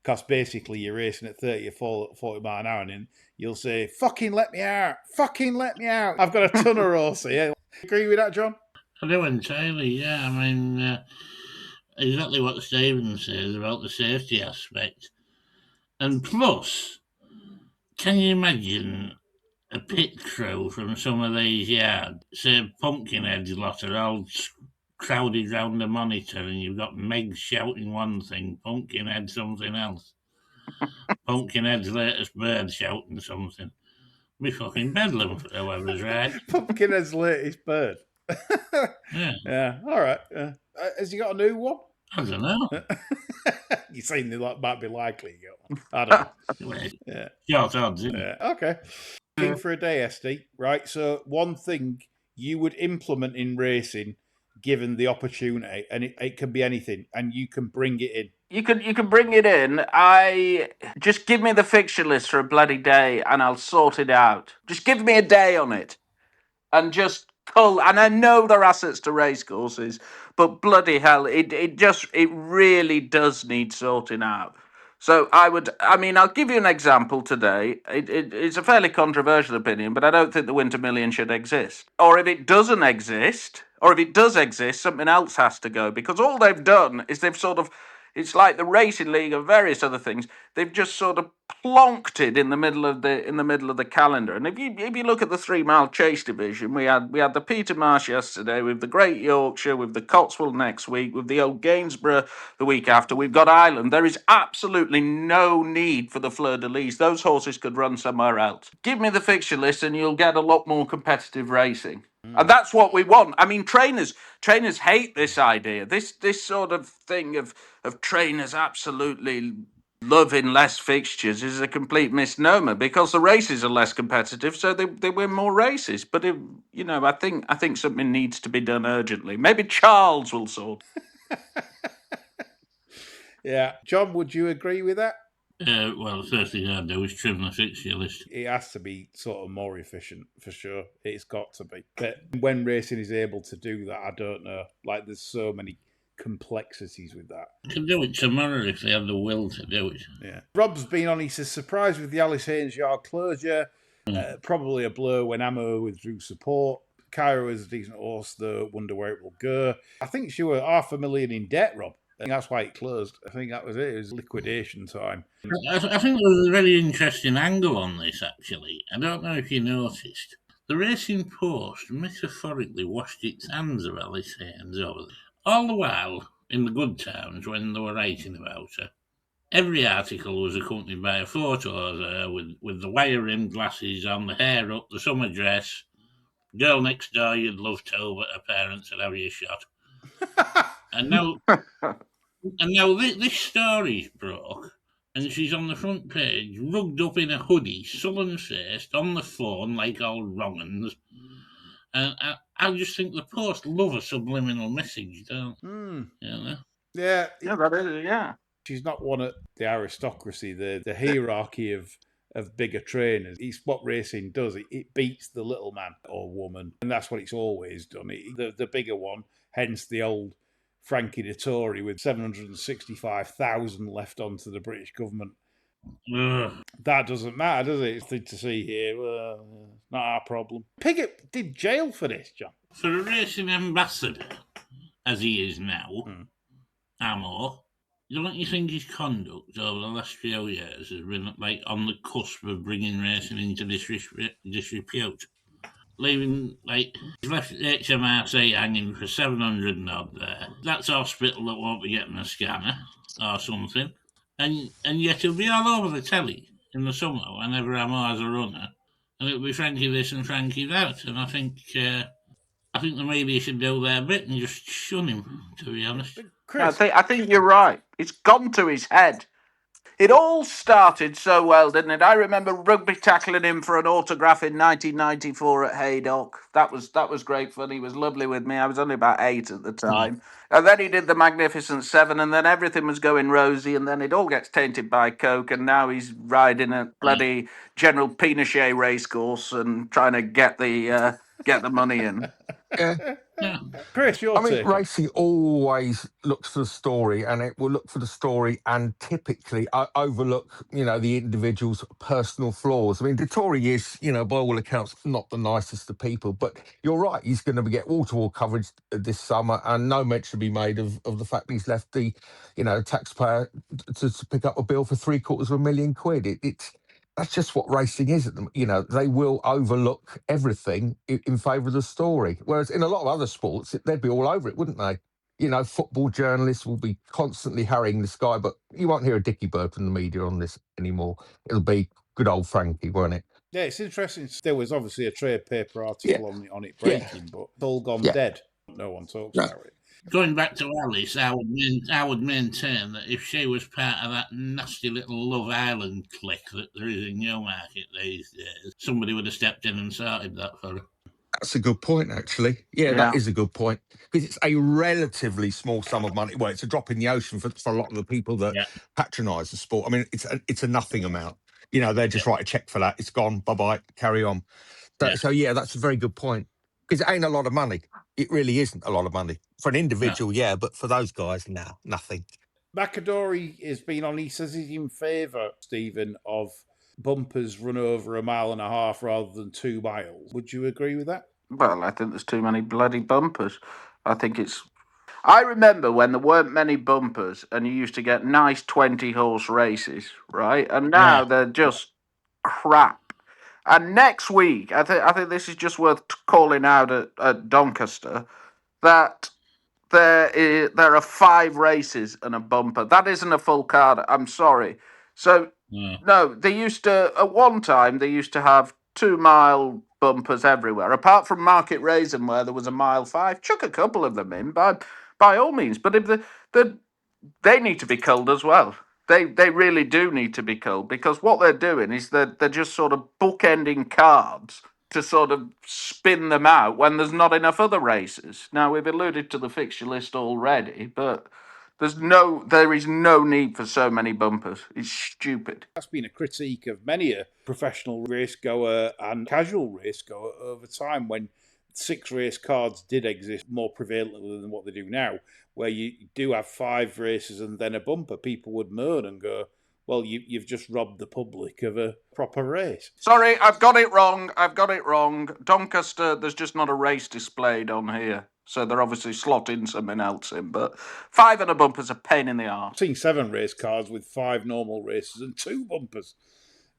because basically you're racing at 30 or 40 mile an hour, and you'll say, fucking let me out, fucking let me out. I've got a ton of horse here. Agree with that, John? I do entirely, yeah. I mean... exactly what Stephen says about the safety aspect. And plus, can you imagine a pit crew from some of these yards, say Pumpkinhead's lot are all crowded round the monitor, and you've got Meg shouting one thing, Pumpkinhead something else. Pumpkinhead's latest bird shouting something. Be fucking bedlam for whoever's right. Pumpkinhead's latest bird. Yeah. All right. Has he got a new one? I don't know. You're saying that might be likely. I don't know. Yeah. Short odds, isn't it? Okay. King for a day, SD. Right. So one thing you would implement in racing, given the opportunity, and it can be anything, and you can bring it in. You can bring it in. Just give me the fixture list for a bloody day, and I'll sort it out. Just give me a day on it. and just cull. And I know they're assets to racecourses, but bloody hell, it really does need sorting out. So I'll give you an example today. It's a fairly controversial opinion, but I don't think the Winter Million should exist. Or if it doesn't exist, or if it does exist, something else has to go, because all they've done is they've sort of, it's like the Racing League and various other things. They've just sort of plonked it in the middle of the calendar. And if you look at the 3 Mile Chase division, we had the Peter Marsh yesterday, with the Great Yorkshire, with the Cotswold next week, with the Old Gainsborough the week after. We've got Ireland. There is absolutely no need for the Fleur de Lis. Those horses could run somewhere else. Give me the fixture list, and you'll get a lot more competitive racing. And that's what we want. I mean, trainers hate this idea. This sort of thing of trainers absolutely loving less fixtures is a complete misnomer, because the races are less competitive, so they win more races. But I think something needs to be done urgently. Maybe Charles will sort. Yeah, John, would you agree with that? Well, the first thing I'd do is trim the fixture list. It has to be sort of more efficient, for sure. It's got to be. But when racing is able to do that, I don't know. Like, there's so many complexities with that. You can do it tomorrow if they have the will to do it. Yeah. Rob's been on. He says, surprised with the Alice Haynes yard closure. Probably a blow when Amo withdrew support. Kyra is a decent horse, though. Wonder where it will go. I think she was $500,000 in debt, Rob. I think that's why it closed. I think that was it. It was liquidation time. I think there was a very interesting angle on this, actually. I don't know if you noticed. The Racing Post metaphorically washed its hands of Alice Haynes over there. All the while, in the good times, when they were writing about her, every article was accompanied by a photo of her with the wire-rimmed glasses on, the hair up, the summer dress. Girl next door you'd love to, but her parents would have you shot. And now this story's broke, and she's on the front page, rugged up in a hoodie, sullen-faced, on the phone like all wrong-uns. And I just think the Post love a subliminal message, don't they? You know? Yeah. Yeah, that is, yeah. She's not one of the aristocracy, the hierarchy of bigger trainers. It's what racing does. It beats the little man or woman, and that's what it's always done. The bigger one, hence the old Frankie Dettori with 765,000 left onto the British government. That doesn't matter, does it? It's good to see here. Not our problem. Piggott did jail for this, John. For a racing ambassador, as he is now, Amo, don't you think his conduct over the last few years has been like on the cusp of bringing racing into disrepute? Leaving, like, he's left HMRC hanging for 700 and odd there. That's a hospital that won't be getting a scanner or something. And yet he'll be all over the telly in the summer whenever Amo has a runner. And it'll be Frankie this and Frankie that. And I think the media should do their bit and just shun him, to be honest. Chris, I think you're right. It's gone to his head. It all started so well, didn't it? I remember Rugby tackling him for an autograph in 1994 at Haydock. That was great fun. He was lovely with me. I was only about 8 at the time. And then he did the Magnificent Seven, and then everything was going rosy, and then it all gets tainted by coke, and now he's riding a bloody General Pinochet racecourse and trying to get the money in. Yeah. Chris, your take. Racing always looks for the story, and it will look for the story and typically overlook, the individual's personal flaws. I mean, Dettori is, by all accounts, not the nicest of people, but you're right. He's going to get wall-to-wall coverage this summer, and no mention be made of the fact that he's left the, taxpayer to pick up a bill for £750,000. That's just what racing is at them. They will overlook everything in favour of the story. Whereas in a lot of other sports, they'd be all over it, wouldn't they? Football journalists will be constantly harrying this guy, but you won't hear a dicky bird from the media on this anymore. It'll be good old Frankie, won't it? Yeah, it's interesting. There was obviously a trade paper article on it breaking, but it's all gone dead. No one talks about it. Going back to Alice, I would maintain that if she was part of that nasty little Love Island clique that there is in Newmarket these days, somebody would have stepped in and sorted that for her. That's a good point, actually. Yeah, that is a good point. Because it's a relatively small sum of money. Well, it's a drop in the ocean for a lot of the people that patronise the sport. I mean, it's a nothing amount. They just write a cheque for that. It's gone. Bye-bye. Carry on. So, that's a very good point. Because it ain't a lot of money. It really isn't a lot of money. For an individual, yeah, but for those guys, no, nothing. McAdory has been on, he says he's in favour, Stephen, of bumpers run over 1.5 miles rather than 2 miles. Would you agree with that? Well, I think there's too many bloody bumpers. I remember when there weren't many bumpers and you used to get nice 20-horse races, right? And now they're just crap. And next week, I think this is just worth calling out at Doncaster, that there are 5 races and a bumper. That isn't a full card. I'm sorry. So, no, they used to, at one time, they used to have 2-mile bumpers everywhere, apart from Market Raisin, where there was 1.5 miles. Chuck a couple of them in, by all means. But if they need to be culled as well. They really do need to be culled, because what they're doing is they're just sort of bookending cards to sort of spin them out when there's not enough other races. Now, we've alluded to the fixture list already, but there is no need for so many bumpers. It's stupid. That's been a critique of many a professional race goer and casual race goer over time, when 6 race cards did exist more prevalently than what they do now, where you do have 5 races and then a bumper. People would moan and go, well, you've just robbed the public of a proper race. Sorry, I've got it wrong. Doncaster, there's just not a race displayed on here. So they're obviously slotting something else in. But 5 and a bumper's a pain in the arse. I've seen 7 race cards with 5 normal races and 2 bumpers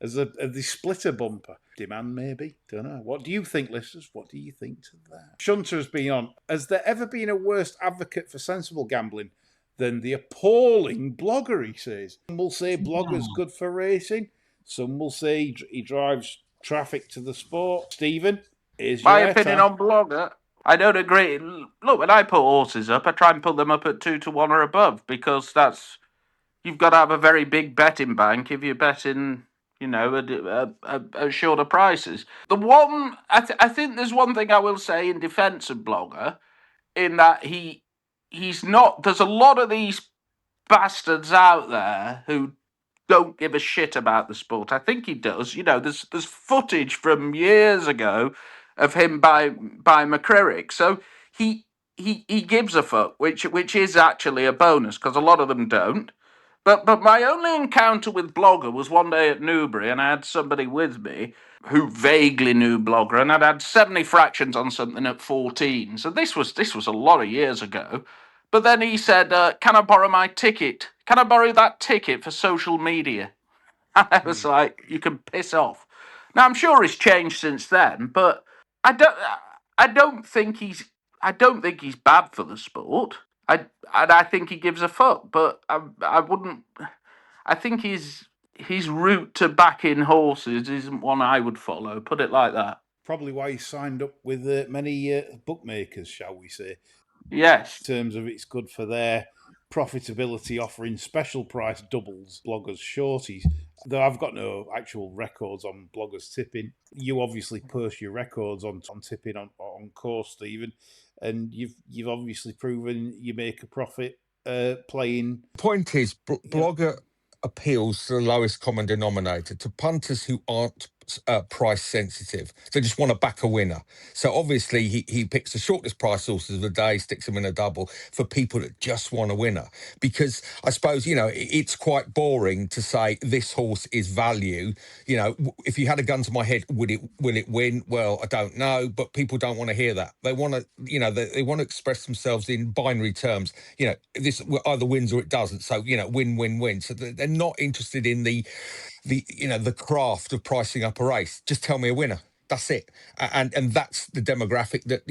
as the splitter bumper. Demand, maybe? Don't know. What do you think, listeners? What do you think to that? Shunter has been on. Has there ever been a worse advocate for sensible gambling than the appalling Blogger, he says? Some will say Blogger's good for racing. Some will say he drives traffic to the sport. Stephen, is my opinion on Blogger? I don't agree. Look, when I put horses up, I try and put them up at 2 to 1 or above, because you've got to have a very big betting bank if you're betting, at shorter prices. The one, I think there's one thing I will say in defence of Blogger, in that he's not. There's a lot of these bastards out there who don't give a shit about the sport. I think he does. There's footage from years ago of him by McCririck. So he gives a fuck, which is actually a bonus, because a lot of them don't. But my only encounter with Blogger was one day at Newbury, and I had somebody with me who vaguely knew Blogger, and I'd had 70 fractions on something at 14. So this was a lot of years ago. But then he said, can I borrow my ticket? Can I borrow that ticket for social media? And I was like, you can piss off. Now, I'm sure it's changed since then, but I don't think he's bad for the sport. I think he gives a fuck, but I wouldn't. I think his route to backing horses isn't one I would follow. Put it like that. Probably why he signed up with many bookmakers, shall we say? Yes. In terms of it's good for their profitability, offering special price doubles, Bloggers shorties. Though I've got no actual records on Bloggers tipping. You obviously post your records on tipping on course, Stephen, and you've obviously proven you make a profit playing. Point is, Blogger appeals to the lowest common denominator, to punters who aren't price sensitive. They just want to back a winner. So obviously he picks the shortest price horses of the day, sticks them in a double for people that just want a winner. Because I suppose, it's quite boring to say this horse is value. If you had a gun to my head, will it win? Well, I don't know, but people don't want to hear that. They want to, they want to express themselves in binary terms. This either wins or it doesn't. So, win, win, win. So they're not interested in the craft of pricing up a race. Just tell me a winner. That's it. And that's the demographic that,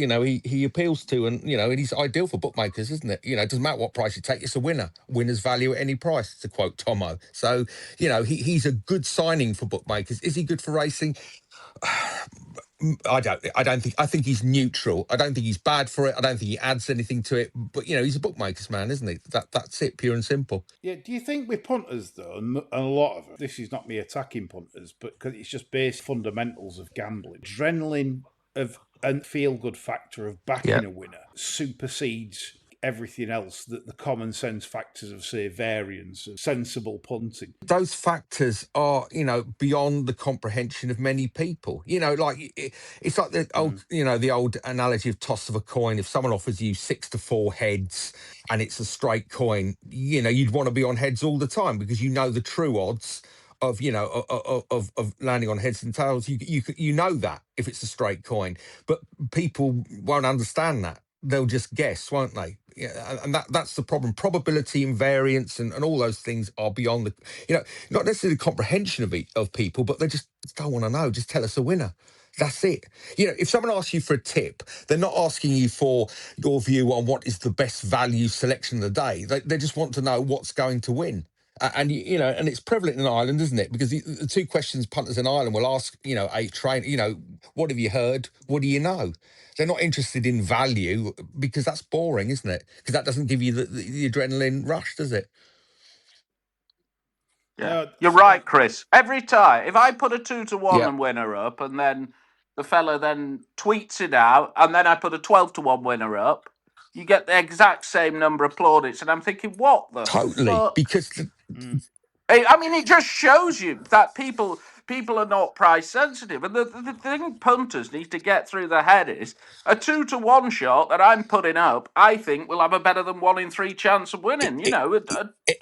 he appeals to. And, he's ideal for bookmakers, isn't it? It doesn't matter what price you take. It's a winner. Winners value at any price, to quote Tomo. So, he's a good signing for bookmakers. Is he good for racing? I think he's neutral. I don't think he's bad for it. I don't think he adds anything to it. But, he's a bookmaker's man, isn't he? That's it, pure and simple. Yeah, do you think with punters, though, and a lot of them, this is not me attacking punters, but because it's just basic fundamentals of gambling, adrenaline and feel-good factor of backing a winner supersedes everything else, that the common sense factors of, say, variance and sensible punting. Those factors are, beyond the comprehension of many people. It's like the old, the old analogy of toss of a coin. If someone offers you 6-4 heads and it's a straight coin, you'd want to be on heads all the time because the true odds of of landing on heads and tails. You know that if it's a straight coin, but people won't understand that. They'll just guess, won't they? Yeah, and that's the problem. Probability and variance and all those things are beyond the, not necessarily the comprehension of people, but they just don't want to know. Just tell us a winner. That's it. If someone asks you for a tip, they're not asking you for your view on what is the best value selection of the day. They just want to know what's going to win. And and it's prevalent in Ireland, isn't it? Because the two questions punters in Ireland will ask, a trainer, what have you heard? What do you know? They're not interested in value because that's boring, isn't it? Because that doesn't give you the adrenaline rush, does it? Yeah, you're right, Chris. Every time, if I put a 2-1 winner up, and then the fella then tweets it out, and then I put a 12-1 winner up, you get the exact same number of plaudits, and I'm thinking, what the fuck? Because I mean, it just shows you that people are not price sensitive, and the thing punters need to get through their head is a 2-1 shot that I'm putting up. I think will have a better than 1 in 3 chance of winning. A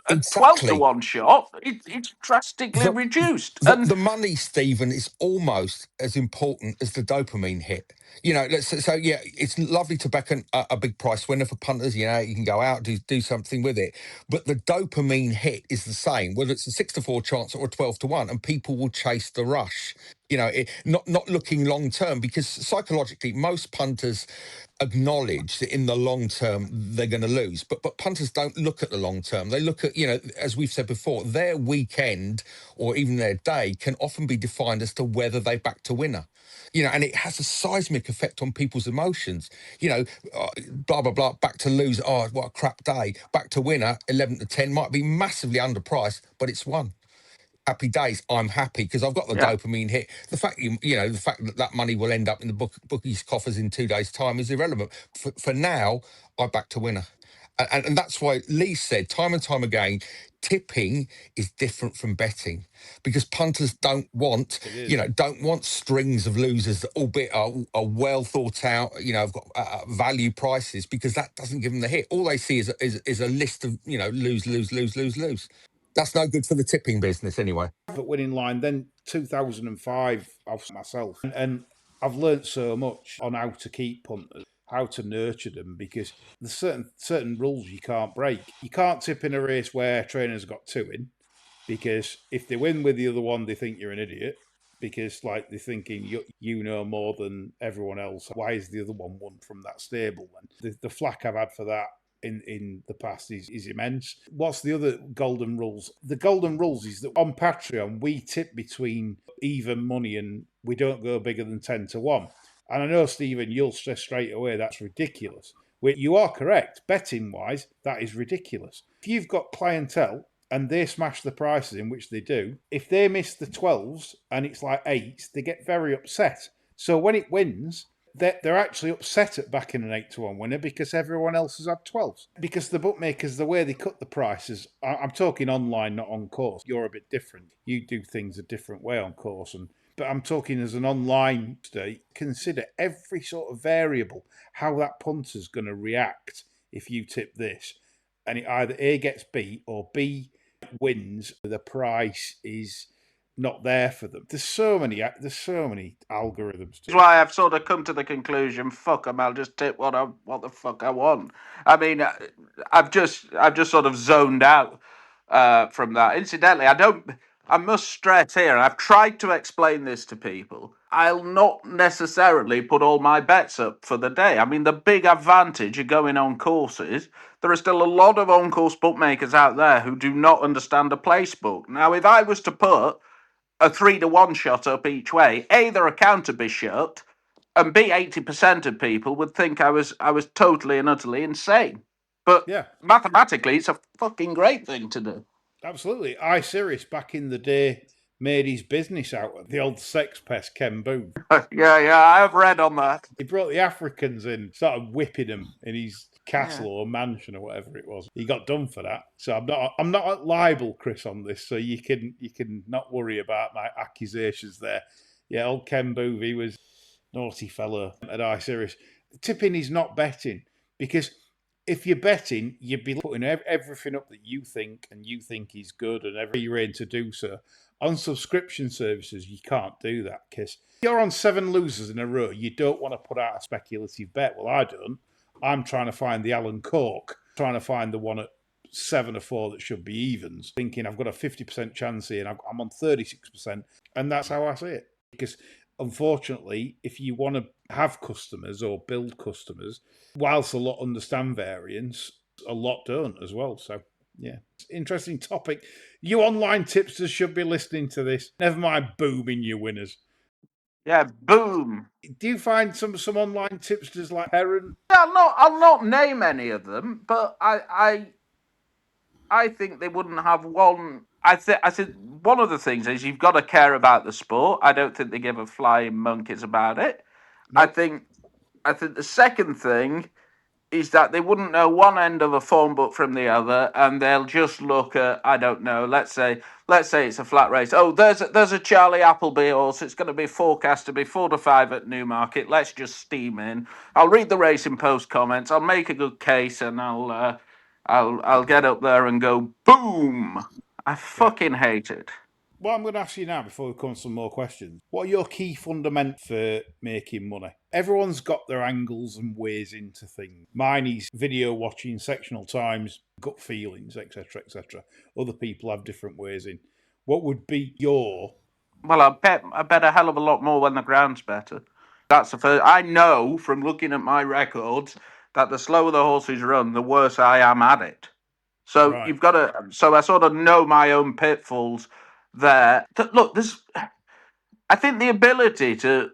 12-1 shot, it's drastically reduced. The money, Stephen, is almost as important as the dopamine hit. It's lovely to back a big price winner for punters. You can go out, do something with it. But the dopamine hit is the same, whether it's a 6-4 chance or a 12-1, and people will chase the rush. Not looking long term, because psychologically most punters acknowledge that in the long term they're going to lose, but punters don't look at the long term. They look at, as we've said before, their weekend or even their day can often be defined as to whether they back to winner. And it has a seismic effect on people's emotions. Blah blah blah, back to lose, oh what a crap day. Back to winner, 11-10, might be massively underpriced, but it's won. Happy days, I'm happy because I've got the dopamine hit. The fact the fact that money will end up in the bookies' coffers in 2 days' time is irrelevant. For now, I back to winner, and that's why Lee said time and time again, tipping is different from betting because punters don't want strings of losers that albeit are well thought out. Have got value prices, because that doesn't give them the hit. All they see is a list of lose. That's no good for the tipping business anyway. But winning line, then 2005, I've myself. And I've learnt so much on how to keep punters, how to nurture them, because there's certain rules you can't break. You can't tip in a race where trainers got 2 in, because if they win with the other one, they think you're an idiot, because they're thinking you know more than everyone else. Why is the other one won from that stable then? The flack I've had for that in the past is immense. What's the other golden rules? The golden rules is that on Patreon we tip between even money and we don't go bigger than 10-1. And I know, Stephen, you'll stress straight away that's ridiculous. You are correct. Betting wise, that is ridiculous. If you've got clientele and they smash the prices, in which they do, if they miss the 12s and it's like 8s, they get very upset. So when it wins, they're actually upset at backing an 8-1 winner because everyone else has had 12s. Because the bookmakers, the way they cut the prices, I'm talking online, not on course. You're a bit different. You do things a different way on course. But I'm talking as an online state. Consider every sort of variable, how that punter's going to react if you tip this. And it either A gets beat or B wins. The price is not there for them. There's so many algorithms. That's why I've sort of come to the conclusion, fuck them, I'll just tip what the fuck I want. I mean, I've just sort of zoned out from that. Incidentally, I must stress here, and I've tried to explain this to people, I'll not necessarily put all my bets up for the day. I mean, the big advantage of going on courses, there are still a lot of on-course bookmakers out there who do not understand a place book. Now, if I was to put a 3-1 shot up each way, A, their account would be shut, and B, 80% of people would think I was totally and utterly insane. But mathematically, it's a fucking great thing to do. Absolutely. iSirius back in the day made his business out of the old sex pest Ken Booth. Yeah, I have read on that. He brought the Africans in, started whipping them in his castle or mansion or whatever it was. He got done for that. So I'm not at libel, Chris, on this. So you can not worry about my accusations there. Yeah, old Ken Booth, he was naughty fella at iSeries. Tipping is not betting, because if you're betting, you'd be putting everything up that you think is good and every you're in to do so. On subscription services, you can't do that, because if you're on 7 losers in a row, you don't want to put out a speculative bet. Well, I don't. I'm trying to find the Alan Cork, trying to find the one at 7 or 4 that should be evens, thinking I've got a 50% chance here and I'm on 36%. And that's how I see it. Because unfortunately, if you want to have customers or build customers, whilst a lot understand variance, a lot don't as well. So, yeah, interesting topic. You online tipsters should be listening to this. Never mind booming your winners. Yeah, boom. Do you find some online tipsters like Heron? Yeah, I'll not name any of them, but I think they wouldn't have one. I think one of the things is you've got to care about the sport. I don't think they give a flying monkeys about it. Nope. I think the second thing is that they wouldn't know one end of a phone book from the other, and they'll just look at, I don't know, let's say it's a flat race. Oh, there's a Charlie Appleby horse. It's going to be forecast to be 4 to 5 at Newmarket. Let's just steam in. I'll read the Racing Post comments. I'll make a good case, and I'll get up there and go boom. I fucking hate it. Well, I'm going to ask you now, before we come to some more questions, what are your key fundamentals for making money? Everyone's got their angles and ways into things. Mine is video watching, sectional times, gut feelings, etc., etc. Other people have different ways in. What would be your... Well, I bet a hell of a lot more when the ground's better. That's the first. I know from looking at my records that the slower the horses run, the worse I am at it. So right. You've got to... So I sort of know my own pitfalls there. Look, I think the ability to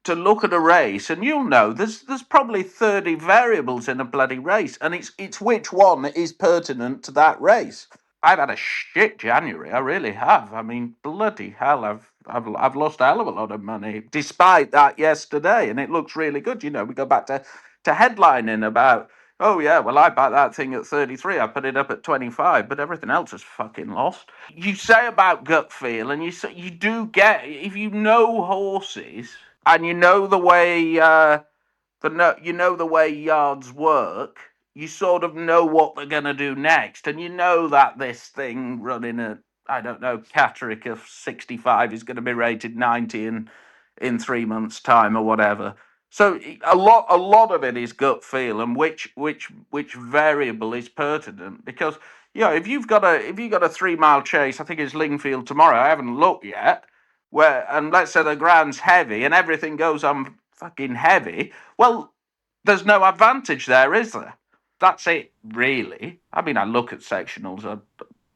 look at a race, and you'll know there's probably 30 variables in a bloody race, and it's which one is pertinent to that race. I've had a shit January, I really have. I mean, bloody hell, I've lost a hell of a lot of money despite that yesterday, and it looks really good. You know, we go back to headlining about, oh yeah, well I bought that thing at 33, I put it up at 25, but everything else is fucking lost. You say about gut feel, and you do get, if you know horses and you know the way the way yards work, you sort of know what they're going to do next, and you know that this thing running at, I don't know, Catterick of 65 is going to be rated 90 in 3 months' time or whatever. So a lot of it is gut feel, and which variable is pertinent, because if you've got a 3-mile chase, I think it's Lingfield tomorrow. I haven't looked yet. And let's say the ground's heavy and everything goes on fucking heavy. Well, there's no advantage there, is there? That's it, really. I mean, I look at sectionals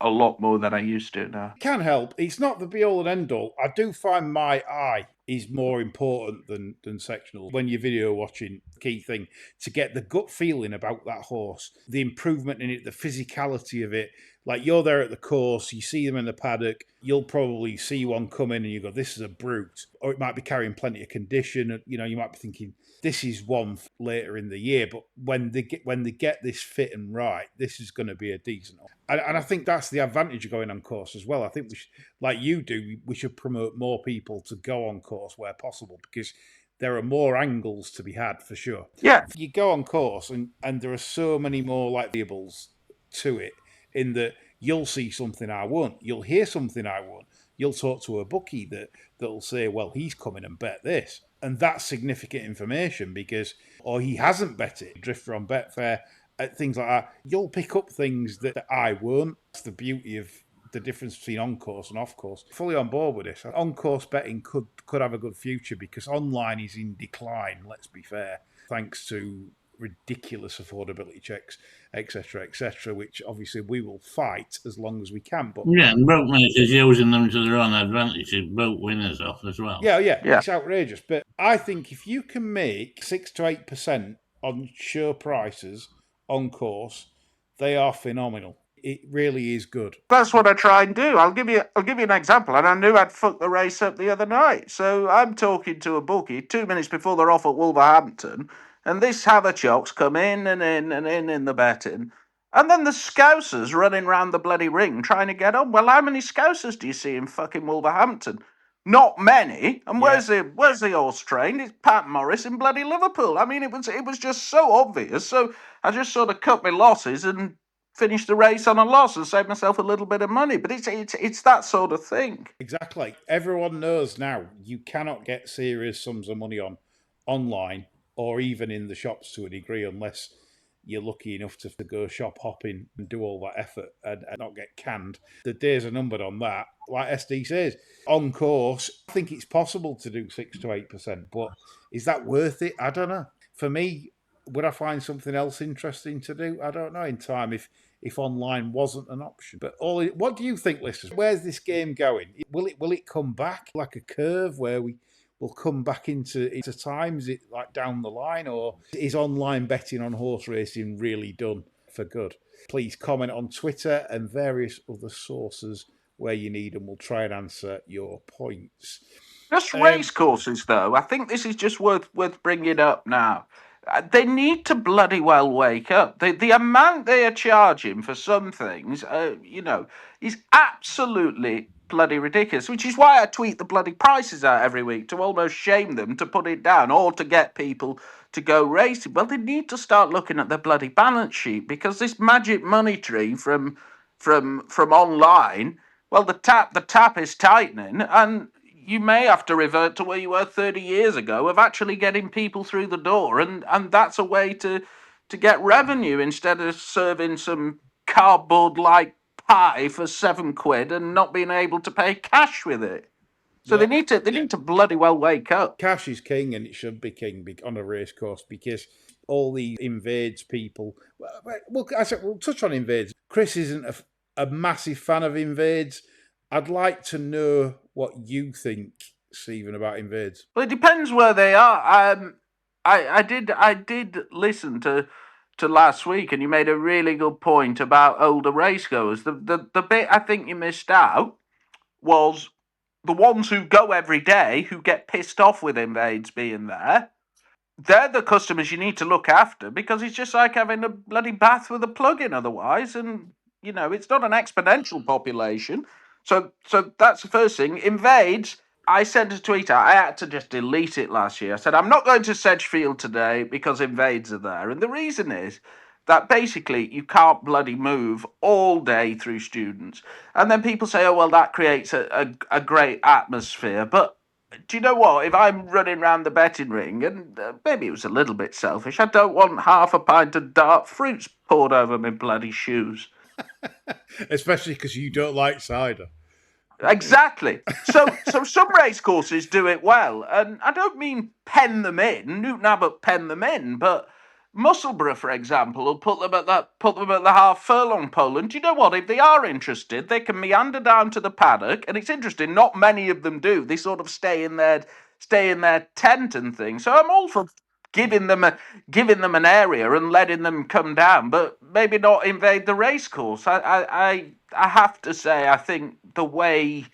a lot more than I used to now. It can help. It's not the be-all and end-all. I do find my eye is more important than sectionals. When you're video watching, the key thing, to get the gut feeling about that horse, the improvement in it, the physicality of it. Like, you're there at the course, you see them in the paddock, you'll probably see one come in and you go, this is a brute. Or it might be carrying plenty of condition. You might be thinking, this is one later in the year, but when they get this fit and right, this is going to be a decent one. And I think that's the advantage of going on course as well. I think we should, like you do, we should promote more people to go on course where possible, because there are more angles to be had for sure. Yeah. You go on course and there are so many more like variables to it, in that you'll see something I won't, you'll hear something I won't, you'll talk to a bookie that'll say, well, he's coming and bet this. And that's significant information, because, or he hasn't bet it, Drifter on Betfair, things like that. You'll pick up things that I won't. That's the beauty of the difference between on-course and off-course. Fully on board with this. On-course betting could have a good future, because online is in decline, let's be fair, thanks to ridiculous affordability checks, etc., which obviously we will fight as long as we can. But yeah, and bookmakers using them to their own advantage to boat winners off as well. Yeah, it's outrageous. But I think if you can make 6 to 8% on show prices on course, they are phenomenal. It really is good. That's what I try and do. I'll give you an example. And I knew I'd fucked the race up the other night. So I'm talking to a bookie 2 minutes before they're off at Wolverhampton. And this Haverchocks come in and in the betting. And then the Scousers running round the bloody ring trying to get on. Well, how many Scousers do you see in fucking Wolverhampton? Not many. And where's the horse trained? It's Pat Morris in bloody Liverpool. I mean, it was just so obvious. So I just sort of cut my losses and finished the race on a loss and saved myself a little bit of money. But it's that sort of thing. Exactly. Everyone knows now you cannot get serious sums of money online or even in the shops to a degree unless you're lucky enough to go shop hopping and do all that effort and not get canned. The days are numbered on that. Like SD says, on course, I think it's possible to do 6 to 8%, but is that worth it? I don't know. For me, would I find something else interesting to do? I don't know in time if online wasn't an option. But what do you think, listeners? Where's this game going? Will it come back like a curve where we will come back into time? Is it like down the line, or is online betting on horse racing really done for good? Please comment on Twitter and various other sources where you need, and we'll try and answer your points. Just race courses, though. I think this is just worth bringing up now. They need to bloody well wake up. The amount they are charging for some things, is absolutely bloody ridiculous, which is why I tweet the bloody prices out every week to almost shame them to put it down or to get people to go racing. Well, they need to start looking at their bloody balance sheet, because this magic money tree from online, well, the tap is tightening, and you may have to revert to where you were 30 years ago of actually getting people through the door, and that's a way to get revenue instead of serving some cardboard-like pie for £7 and not being able to pay cash with it. So they need to bloody well wake up. Cash is king, and it should be king on a race course, because all these Invades people. We'll touch on Invades. Chris isn't a massive fan of Invades. I'd like to know what you think, Stephen, about Invades. Well, it depends where they are. I did listen to last week, and you made a really good point about older racegoers. The bit I think you missed out was the ones who go every day, who get pissed off with Invades being there. They're the customers you need to look after, because it's just like having a bloody bath with a plug in otherwise. And, it's not an exponential population. So that's the first thing. Invades, I sent a tweet out. I had to just delete it last year. I said, I'm not going to Sedgefield today because Invades are there. And the reason is that basically you can't bloody move all day through students. And then people say, oh, well, that creates a great atmosphere. But do you know what? If I'm running around the betting ring, and maybe it was a little bit selfish, I don't want half a pint of dark fruits poured over my bloody shoes. Especially because you don't like cider. Exactly. So some race courses do it well, and I don't mean pen them in, Newton Abbot pen them in, but Musselburgh, for example, will put them at the half furlong pole. And do you know what? If they are interested, they can meander down to the paddock. And it's interesting, not many of them do. They sort of stay in their tent and things. So I'm all for giving them an area and letting them come down, but maybe not invade the race course. I have to say, I think the way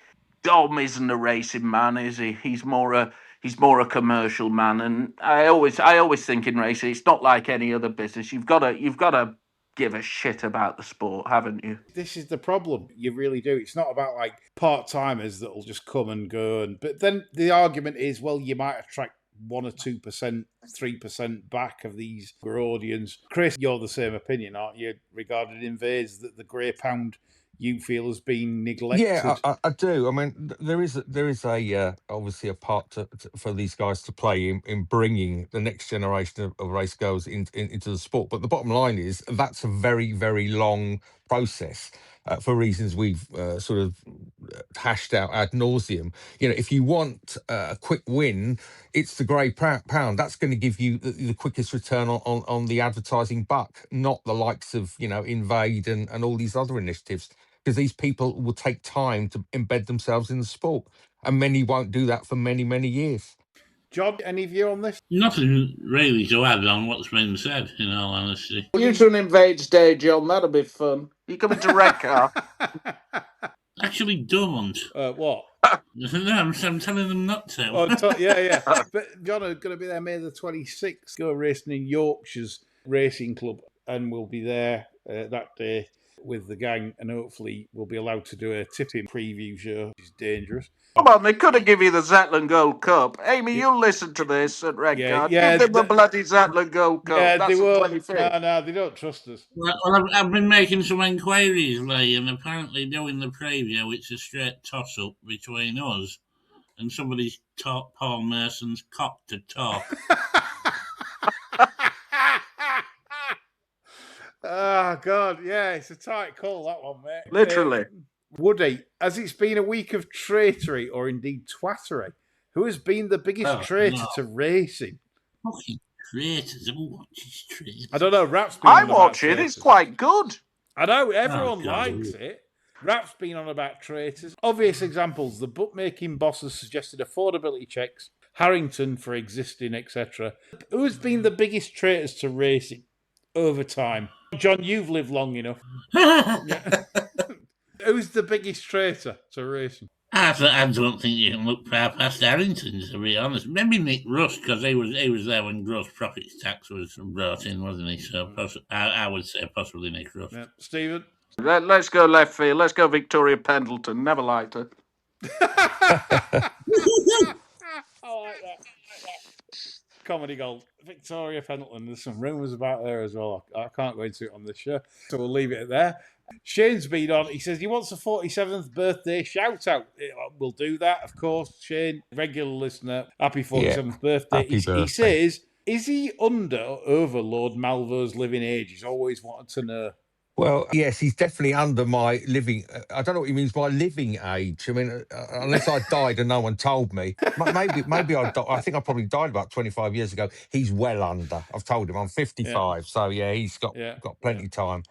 Dom isn't a racing man, is he? He's more a commercial man, and I always think in racing, it's not like any other business. You've got to give a shit about the sport, haven't you? This is the problem. You really do. It's not about like part-timers that'll just come and go. But then the argument is, well, you might attract 1 or 2%, 3% back of these audience. Chris, you're the same opinion, aren't you, regarding Invades, that the grey pound you feel has been neglected? Yeah, I do. I mean, there is obviously a part for these guys to play in bringing the next generation of race goers into the sport. But the bottom line is that's a very, very long process for reasons we've sort of hashed out ad nauseum. If you want a quick win, it's the grey pound. That's going to give you the quickest return on the advertising buck, not the likes of, Invade and all these other initiatives. Because these people will take time to embed themselves in the sport, and many won't do that for many, many years. John, any view on this? Nothing really to add on what's been said, in all honesty. You to an Invades day, John. That'll be fun. You coming to Redcar? Actually don't. What? No, I'm telling them not to. Yeah. But John are going to be there May the 26th. Go racing in Yorkshire's racing club, and we'll be there that day with the gang, and hopefully we'll be allowed to do a tipping preview show, which is dangerous. Come on, they could have given you the Zetland Gold Cup. Amy, you listen to this at Redcard. Give them the bloody Zetland Gold Cup. Yeah, that's they the won't. 25th. No, they don't trust us. Well, I've been making some inquiries, Lee, and apparently doing the preview, it's a straight toss-up between us and somebody's taught Paul Merson's cock to talk. Oh, God, yeah, it's a tight call, that one, mate. Literally. Woody, as it's been a week of traitory, or indeed twattery, who has been the biggest traitor to racing? Fucking traitors. Who watches traitors? I don't know, Rap's been I watch it, it's quite good. I know, everyone likes it. Rap's been on about traitors. Obvious examples, the bookmaking bosses suggested affordability checks, Harrington for existing, etc. Who's been the biggest traitors to racing over time? John, you've lived long enough. Who's the biggest traitor to racing? I don't think you can look far past Harrington, to be honest. Maybe Nick Russ, because he was there when gross profits tax was brought in, wasn't he? So I would say possibly Nick Russ. Yeah. Stephen? Let's go left field. Let's go Victoria Pendleton. Never liked her. I like that. Comedy gold. Victoria Pendleton. There's some rumours about her as well. I can't go into it on this show, so we'll leave it there. Shane's been on. He says he wants a 47th birthday shout out. We'll do that, of course. Shane, regular listener, happy 47th birthday. Happy birthday. He says, is he under or over Lord Malvo's living age? He's always wanted to know. Well, yes, he's definitely under my living. I don't know what he means by living age. I mean, unless I died and no one told me, maybe I think I probably died about 25 years ago. He's well under. I've told him I'm 55, so yeah, he's got plenty of time.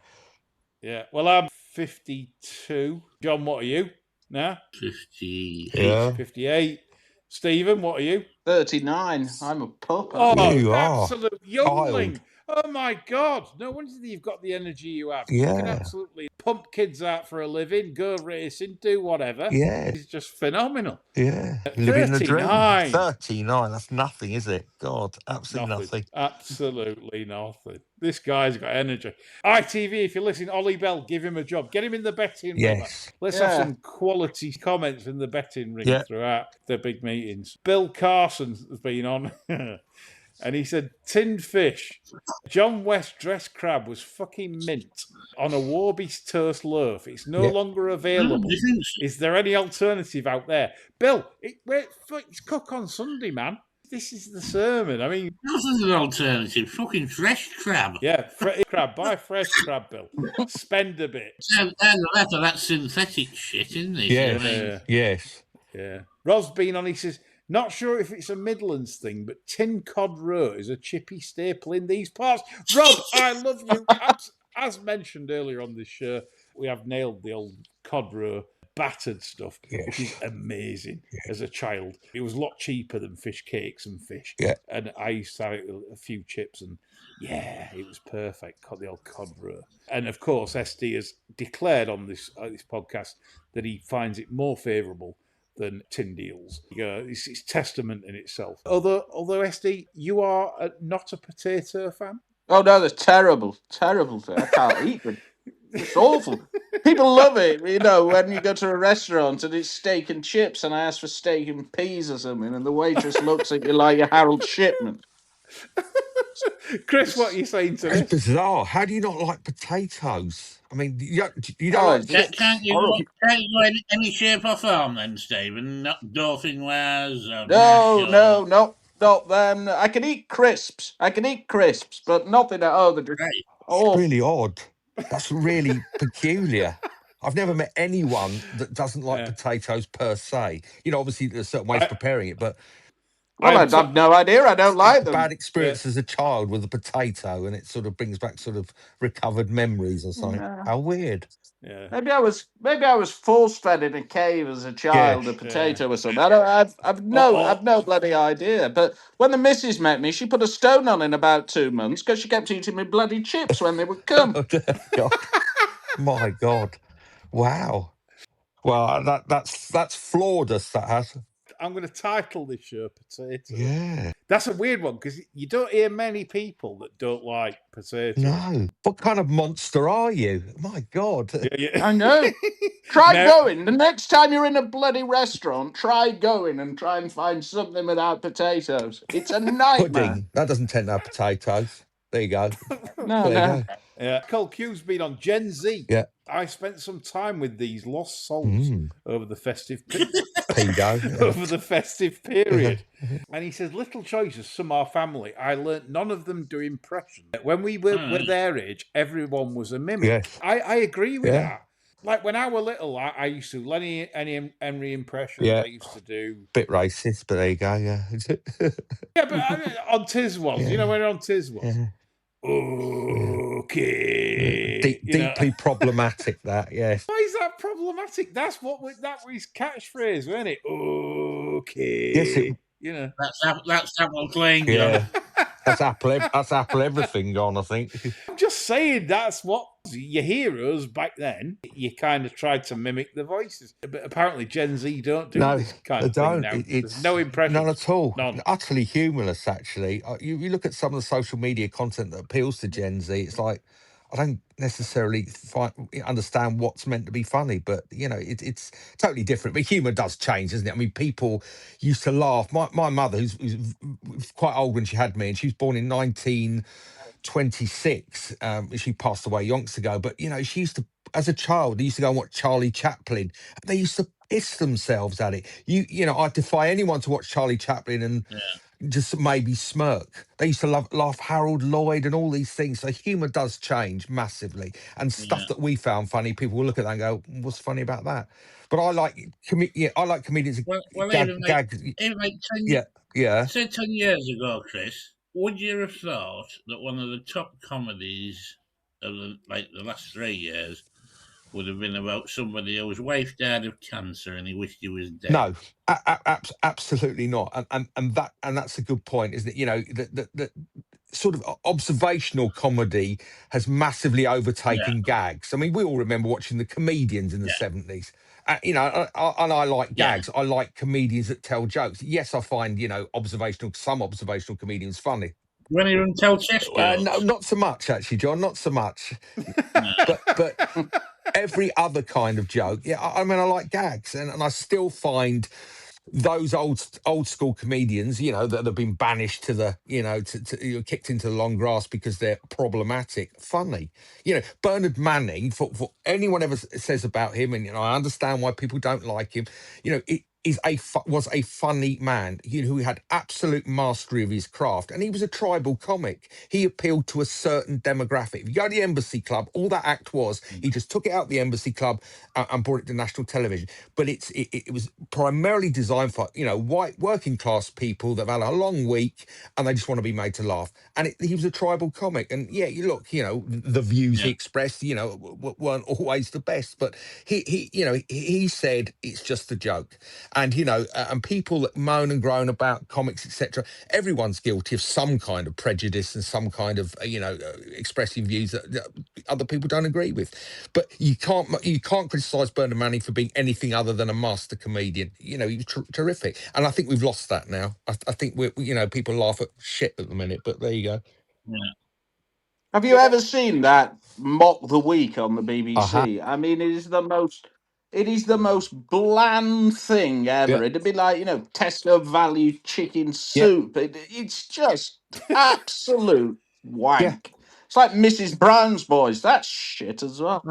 Yeah. Well, I'm 52. John, what are you now? 58. Yeah. 58. Stephen, what are you? 39. I'm a pup. Oh, you absolute youngling. Child. Oh, my God. No wonder you've got the energy you have. Yeah. You can absolutely pump kids out for a living, go racing, do whatever. Yeah. It's just phenomenal. Yeah. Living the dream. 39. 39. That's nothing, is it? God, absolutely nothing. Absolutely nothing. This guy's got energy. ITV, if you're listening, Ollie Bell, give him a job. Get him in the betting ring. Yes. Let's have some quality comments in the betting ring throughout the big meetings. Bill Carson has been on. And he said, tinned fish. John West dressed crab was fucking mint on a Warby's toast loaf. It's no longer available. Is there any alternative out there? Bill, it's cook on Sunday, man. This is the sermon. I mean, this is an alternative. Fucking fresh crab. Yeah, crab. Buy fresh crab, Bill. Spend a bit. And that synthetic shit, isn't it? Yeah. Yes. Yeah. Rob's been on. He says, not sure if it's a Midlands thing, but tin cod roe is a chippy staple in these parts. Rob, I love you. As mentioned earlier on this show, we have nailed the old cod roe battered stuff, which is amazing. As a child, it was a lot cheaper than fish cakes and fish. Yeah. And I used to have it with a few chips, and it was perfect. The old cod roe. And of course, SD has declared on this podcast that he finds it more favourable than tin deals. It's testament in itself. Although SD, you are not a potato fan. Oh no, they're terrible. I can't eat them. It's awful. People love it, when you go to a restaurant and it's steak and chips, and I ask for steak and peas or something, and the waitress looks at you like a Harold Shipman. Chris, what are you saying to this? It's bizarre. How do you not like potatoes? I mean, you don't like... Can't you go any shape or form then, Stephen? Not dolphin wares? No, not them. I can eat crisps, but nothing they're just... It's really odd. That's really peculiar. I've never met anyone that doesn't like potatoes per se. Obviously there's certain ways of preparing it, but... Well, I have no idea. I don't like them. Bad experience as a child with a potato, and it sort of brings back sort of recovered memories or something. Yeah. How weird. Yeah. Maybe I was force fed in a cave as a child, a potato or something. I've no bloody idea. But when the missus met me, she put a stone on in about 2 months because she kept eating me bloody chips when they would come. God. My God. Wow. Well, that's flawed us, that has. I'm going to title this show Potato. Yeah. That's a weird one because you don't hear many people that don't like potatoes. No. What kind of monster are you? My God. I know. Try going. The next time you're in a bloody restaurant, try going and try and find something without potatoes. It's a nightmare. Pudding. That doesn't tend to have potatoes. There you go. No. Yeah. Cole Q's been on Gen Z. Yeah. I spent some time with these lost souls over the festive over the festive period. And he says, little choices, some are family. I learnt none of them do impression. When we were their age, everyone was a mimic. Yes. I agree with that. Like when I was little, I used to Lenny Henry impressions. I used to do bit racist, but there you go. Yeah. Yeah, but on Tiswas, you know, when on Tiswas. Yeah. Okay. Deeply problematic. That, yes. Why is that problematic? That was his catchphrase, wasn't it? Okay. Yes, that's Apple playing. Yeah. That's Apple everything gone, I think. I'm just saying that's what your heroes back then. You kind of tried to mimic the voices, but apparently Gen Z don't do this kind of thing now. It's no impression, none at all. None. Utterly humorless, actually. You look at some of the social media content that appeals to Gen Z. It's like I don't necessarily understand what's meant to be funny, but it's totally different. But humour does change, isn't it? I mean, people used to laugh. My mother, who's quite old when she had me, and she was born in 1926. She passed away yonks ago, but she used to, as a child, they used to go and watch Charlie Chaplin. They used to piss themselves at it. I defy anyone to watch Charlie Chaplin and just maybe smirk. They used to laugh Harold Lloyd and all these things. So humour does change massively, and stuff that we found funny, people will look at that and go, "What's funny about that?" But I like comedians. Even like 10 years ago, Chris, would you have thought that one of the top comedies of the last 3 years would have been about somebody whose wife died of cancer and he wished he was dead? No, absolutely not. And that's a good point, isn't it? That sort of observational comedy has massively overtaken gags. I mean, we all remember watching the comedians in the 70s. And I like gags. I like comedians that tell jokes. Yes, I find some observational comedians funny. You want to even tell chess jokes? No, not so much actually, John. Not so much. but every other kind of joke. Yeah, I mean, I like gags, and I still find those old school comedians, that have been banished to the, kicked into the long grass because they're problematic, funny. Bernard Manning, for anyone ever says about him, and I understand why people don't like him. Was a funny man, who had absolute mastery of his craft, and he was a tribal comic. He appealed to a certain demographic. If you go to the Embassy Club, all that act was, he just took it out the Embassy Club and brought it to national television. But it was primarily designed for white working class people that have had a long week and they just want to be made to laugh. And he was a tribal comic, and the views he expressed, weren't always the best, but he said it's just a joke. And and people that moan and groan about comics, etc., everyone's guilty of some kind of prejudice and some kind of expressing views that other people don't agree with. But you can't criticise Bernard Manning for being anything other than a master comedian. He was terrific, and I think we've lost that now. I think people laugh at shit at the minute, but there you go. Yeah. Have you ever seen that Mock the Week on the BBC? I mean, it is the most bland thing ever. It'd be like, Tesco value chicken soup. It's just absolute wank. It's like Mrs. Brown's Boys. That's shit as well.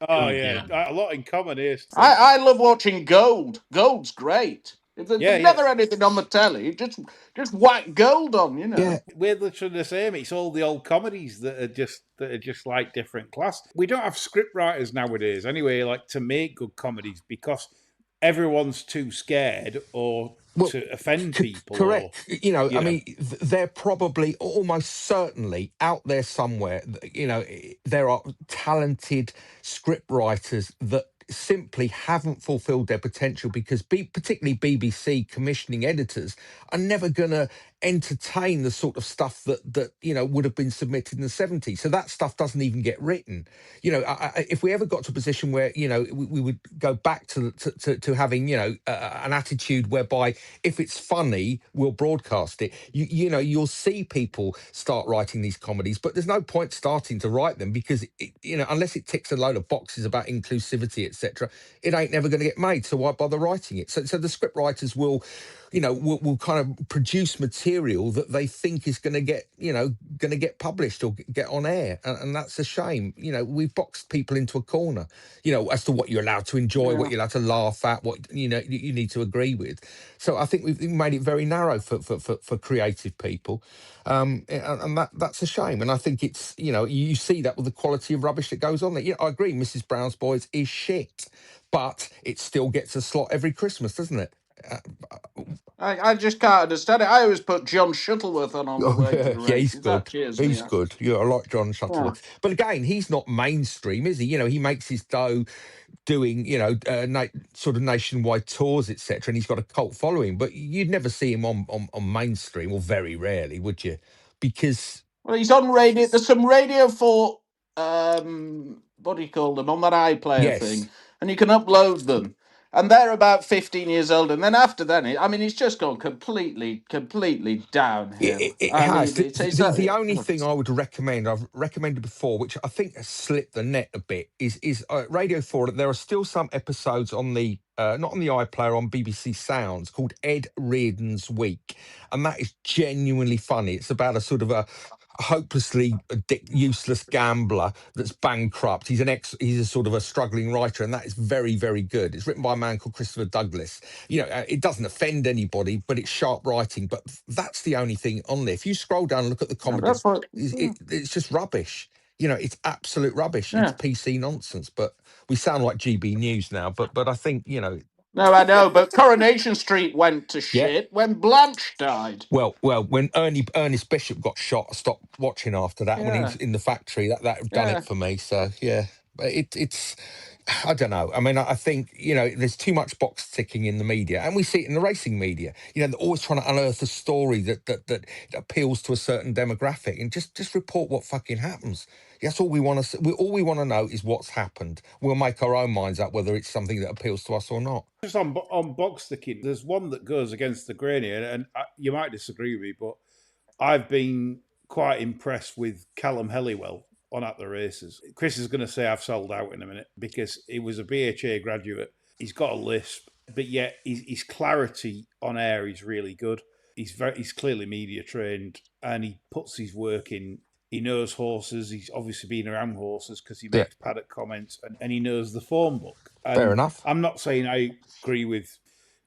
Oh yeah. A lot in common here. I love watching Gold. Gold's great. If there's never anything on the telly, just whack Gold on, Yeah. We're literally the same. It's all the old comedies that are just like different class. We don't have script writers nowadays anyway, like to make good comedies because everyone's too scared or to offend people. Correct. I mean, they're probably almost certainly out there somewhere. There are talented script writers that simply haven't fulfilled their potential because particularly BBC commissioning editors are never going to entertain the sort of stuff that would have been submitted in the 70s. So that stuff doesn't even get written. If we ever got to a position where we would go back to having an attitude whereby if it's funny we'll broadcast it. You'll see people start writing these comedies, but there's no point starting to write them because unless it ticks a load of boxes about inclusivity, etc., it ain't never going to get made. So why bother writing it? So the script writers will kind of produce material that they think is going to get published or get on air, and that's a shame. We've boxed people into a corner, as to what you're allowed to enjoy, what you're allowed to laugh at, what you need to agree with. So I think we've made it very narrow for creative people, and that's a shame. And I think it's you see that with the quality of rubbish that goes on there. I agree, Mrs. Brown's Boys is shit, but it still gets a slot every Christmas, doesn't it? I just can't understand it. I always put John Shuttleworth on the way to the race. Yeah, he's good. He's good. Yeah, I like John Shuttleworth. Yeah. But again, he's not mainstream, is he? He makes his dough doing, sort of nationwide tours, etc. And he's got a cult following. But you'd never see him on mainstream, or very rarely, would you? Because... Well, he's on radio. There's some Radio 4, what do you call them, on that iPlayer thing. And you can upload them. And they're about 15 years old, and then after that, it's just gone completely downhill. It has. The only thing I would recommend, I've recommended before, which I think has slipped the net a bit, is Radio 4. There are still some episodes on the, not on the iPlayer, on BBC Sounds, called Ed Reardon's Week. And that is genuinely funny. It's about a sort of a hopelessly useless gambler that's bankrupt. He's a sort of a struggling writer, and that is very, very good. It's written by a man called Christopher Douglas. It doesn't offend anybody, but it's sharp writing. But that's the only thing on there. If you scroll down and look at the comedy, it's just rubbish. It's absolute rubbish. It's PC nonsense. But we sound like GB News now. But I think No, I know, but Coronation Street went to shit when Blanche died. Well, when Ernest Bishop got shot, I stopped watching after that. When he was in the factory, that done it for me. So yeah, but it's I don't know. I think there's too much box ticking in the media, and we see it in the racing media. They're always trying to unearth a story that appeals to a certain demographic, and just report what fucking happens. That's all we want to. All we want to know is what's happened. We'll make our own minds up whether it's something that appeals to us or not. Just on box ticking, there's one that goes against the grain here, and you might disagree with me, but I've been quite impressed with Callum Helliwell on At the Races. Chris is going to say I've sold out in a minute because he was a BHA graduate. He's got a lisp, but yet his clarity on air is really good. He's clearly media trained, and he puts his work in. He knows horses. He's obviously been around horses because he makes paddock comments, and he knows the form book. And fair enough. I'm not saying I agree with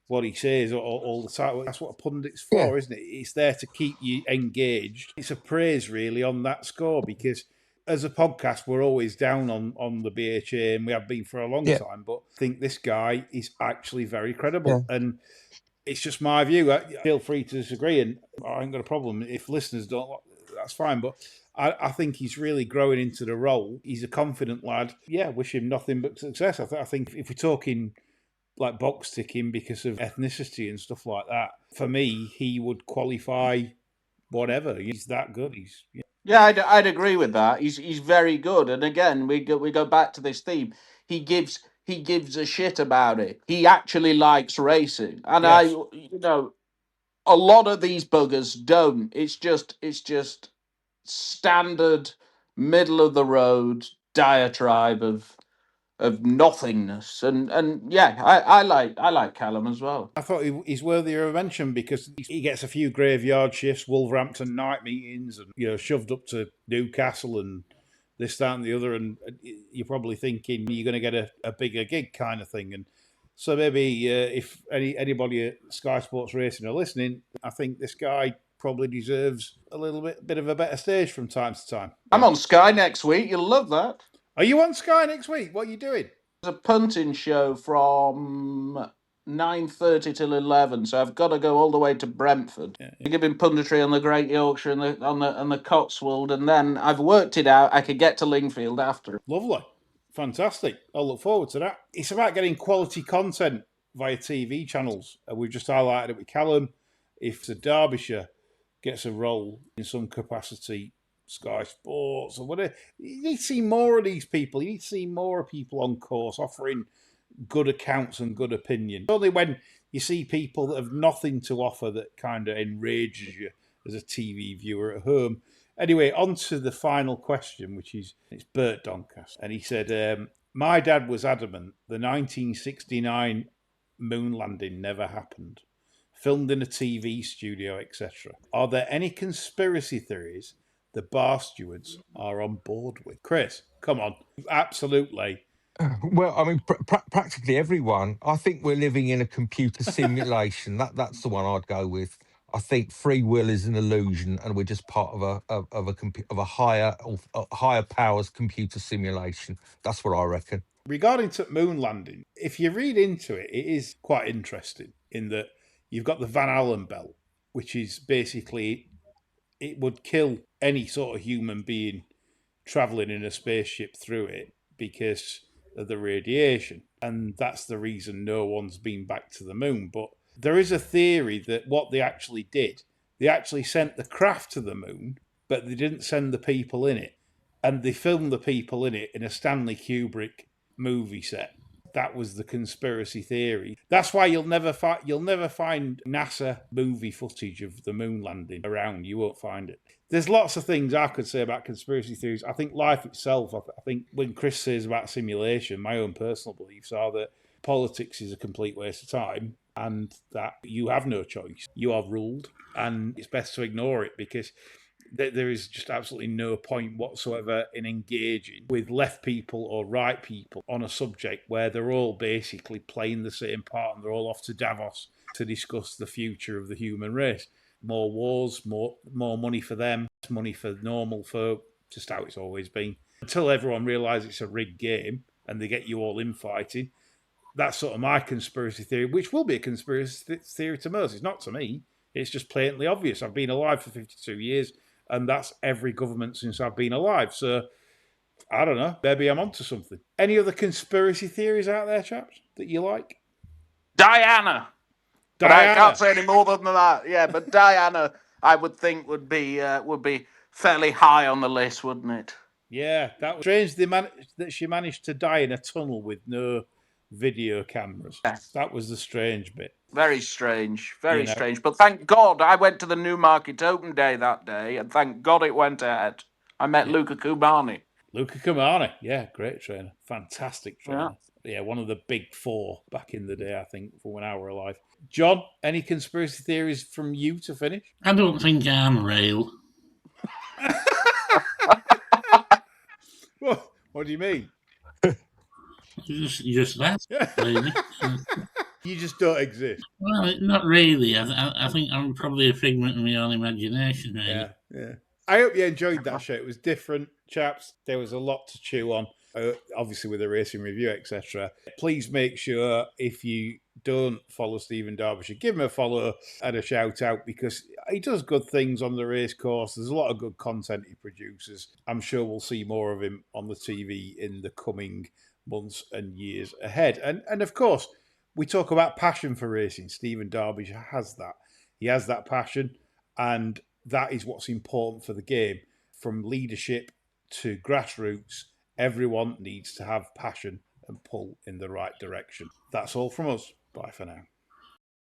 what he says all the time. That's what a pundit's for, isn't it? It's there to keep you engaged. It's a praise, really, on that score, because as a podcast, we're always down on the BHA, and we have been for a long time, but I think this guy is actually very credible. And it's just my view. Feel free to disagree, and I ain't got a problem. If listeners don't, that's fine, but I think he's really growing into the role. He's a confident lad. Yeah, wish him nothing but success. I think if we're talking like box ticking because of ethnicity and stuff like that, for me, he would qualify whatever. He's that good. I'd agree with that. He's very good. And again, we go back to this theme. He gives a shit about it. He actually likes racing. And a lot of these buggers don't. It's just standard middle of the road diatribe of nothingness. And I like Callum as well. I thought he's worthy of a mention because he gets a few graveyard shifts, Wolverhampton night meetings, and shoved up to Newcastle and this, that, and the other. And you're probably thinking you're going to get a bigger gig kind of thing. And so maybe if anybody at Sky Sports Racing are listening, I think this guy probably deserves a little bit of a better stage from time to time. I'm on Sky next week. You'll love that. Are you on Sky next week? What are you doing? There's a punting show from 9:30 till 11, so I've got to go all the way to Brentford. We're giving punditry on the Great Yorkshire and the Cotswold, and then I've worked it out. I could get to Lingfield after. Lovely. Fantastic. I'll look forward to that. It's about getting quality content via TV channels. We've just highlighted it with Callum. If it's a Derbyshire, gets a role in some capacity, Sky Sports or whatever. You need to see more of these people. You need to see more people on course offering good accounts and good opinion. Only when you see people that have nothing to offer that kind of enrages you as a TV viewer at home. Anyway, on to the final question, which is, it's Bert Doncaster. And he said, my dad was adamant the 1969 moon landing never happened. Filmed in a TV studio, etc. Are there any conspiracy theories the bar stewards are on board with? Chris, come on. Absolutely. Well, I mean, practically everyone. I think we're living in a computer simulation. That's the one I'd go with. I think free will is an illusion, and we're just part of a higher powers computer simulation. That's what I reckon. Regarding to moon landing, if you read into it, it is quite interesting in that you've got the Van Allen belt, which is basically, it would kill any sort of human being traveling in a spaceship through it because of the radiation. And that's the reason no one's been back to the moon. But there is a theory that what they actually did, they actually sent the craft to the moon, but they didn't send the people in it. And they filmed the people in it in a Stanley Kubrick movie set. That was the conspiracy theory. That's why you'll never find NASA movie footage of the moon landing around. You won't find it. There's lots of things I could say about conspiracy theories. I think life itself, I think when Chris says about simulation, my own personal beliefs are that politics is a complete waste of time and that you have no choice. You are ruled, and it's best to ignore it because there is just absolutely no point whatsoever in engaging with left people or right people on a subject where they're all basically playing the same part and they're all off to Davos to discuss the future of the human race. More wars, more money for them, money for normal folk, just how it's always been. Until everyone realises it's a rigged game and they get you all infighting, that's sort of my conspiracy theory, which will be a conspiracy theory to most. It's not to me. It's just blatantly obvious. I've been alive for 52 years. And that's every government since I've been alive. So, I don't know. Maybe I'm onto something. Any other conspiracy theories out there, chaps, that you like? Diana. But I can't say any more than that. Yeah, but Diana, I would think would be fairly high on the list, wouldn't it? Yeah, that was strange. That she managed to die in a tunnel with no video cameras. Yes. That was the strange bit. Very strange. Very strange. But thank God I went to the Newmarket Open Day that day, and thank God it went ahead. I met Luca Cumani. Luca Cumani, yeah, great trainer. Fantastic trainer. Yeah, one of the big four back in the day, I think, for when I were alive. John, any conspiracy theories from you to finish? I don't think I'm real. What do you mean? Just that, really. You just don't exist. Well, not really. I think I'm probably a figment of my own imagination, really. Yeah. I hope you enjoyed that show. It was different, chaps. There was a lot to chew on, obviously with the racing review, etc. Please make sure, if you don't follow Stephen Darbyshire, give him a follow and a shout out, because he does good things on the race course. There's a lot of good content he produces. I'm sure we'll see more of him on the TV in the coming months and years ahead. And of course, we talk about passion for racing. Stephen Darbyshire has that. He has that passion, and that is what's important for the game. From leadership to grassroots, everyone needs to have passion and pull in the right direction. That's all from us. Bye for now.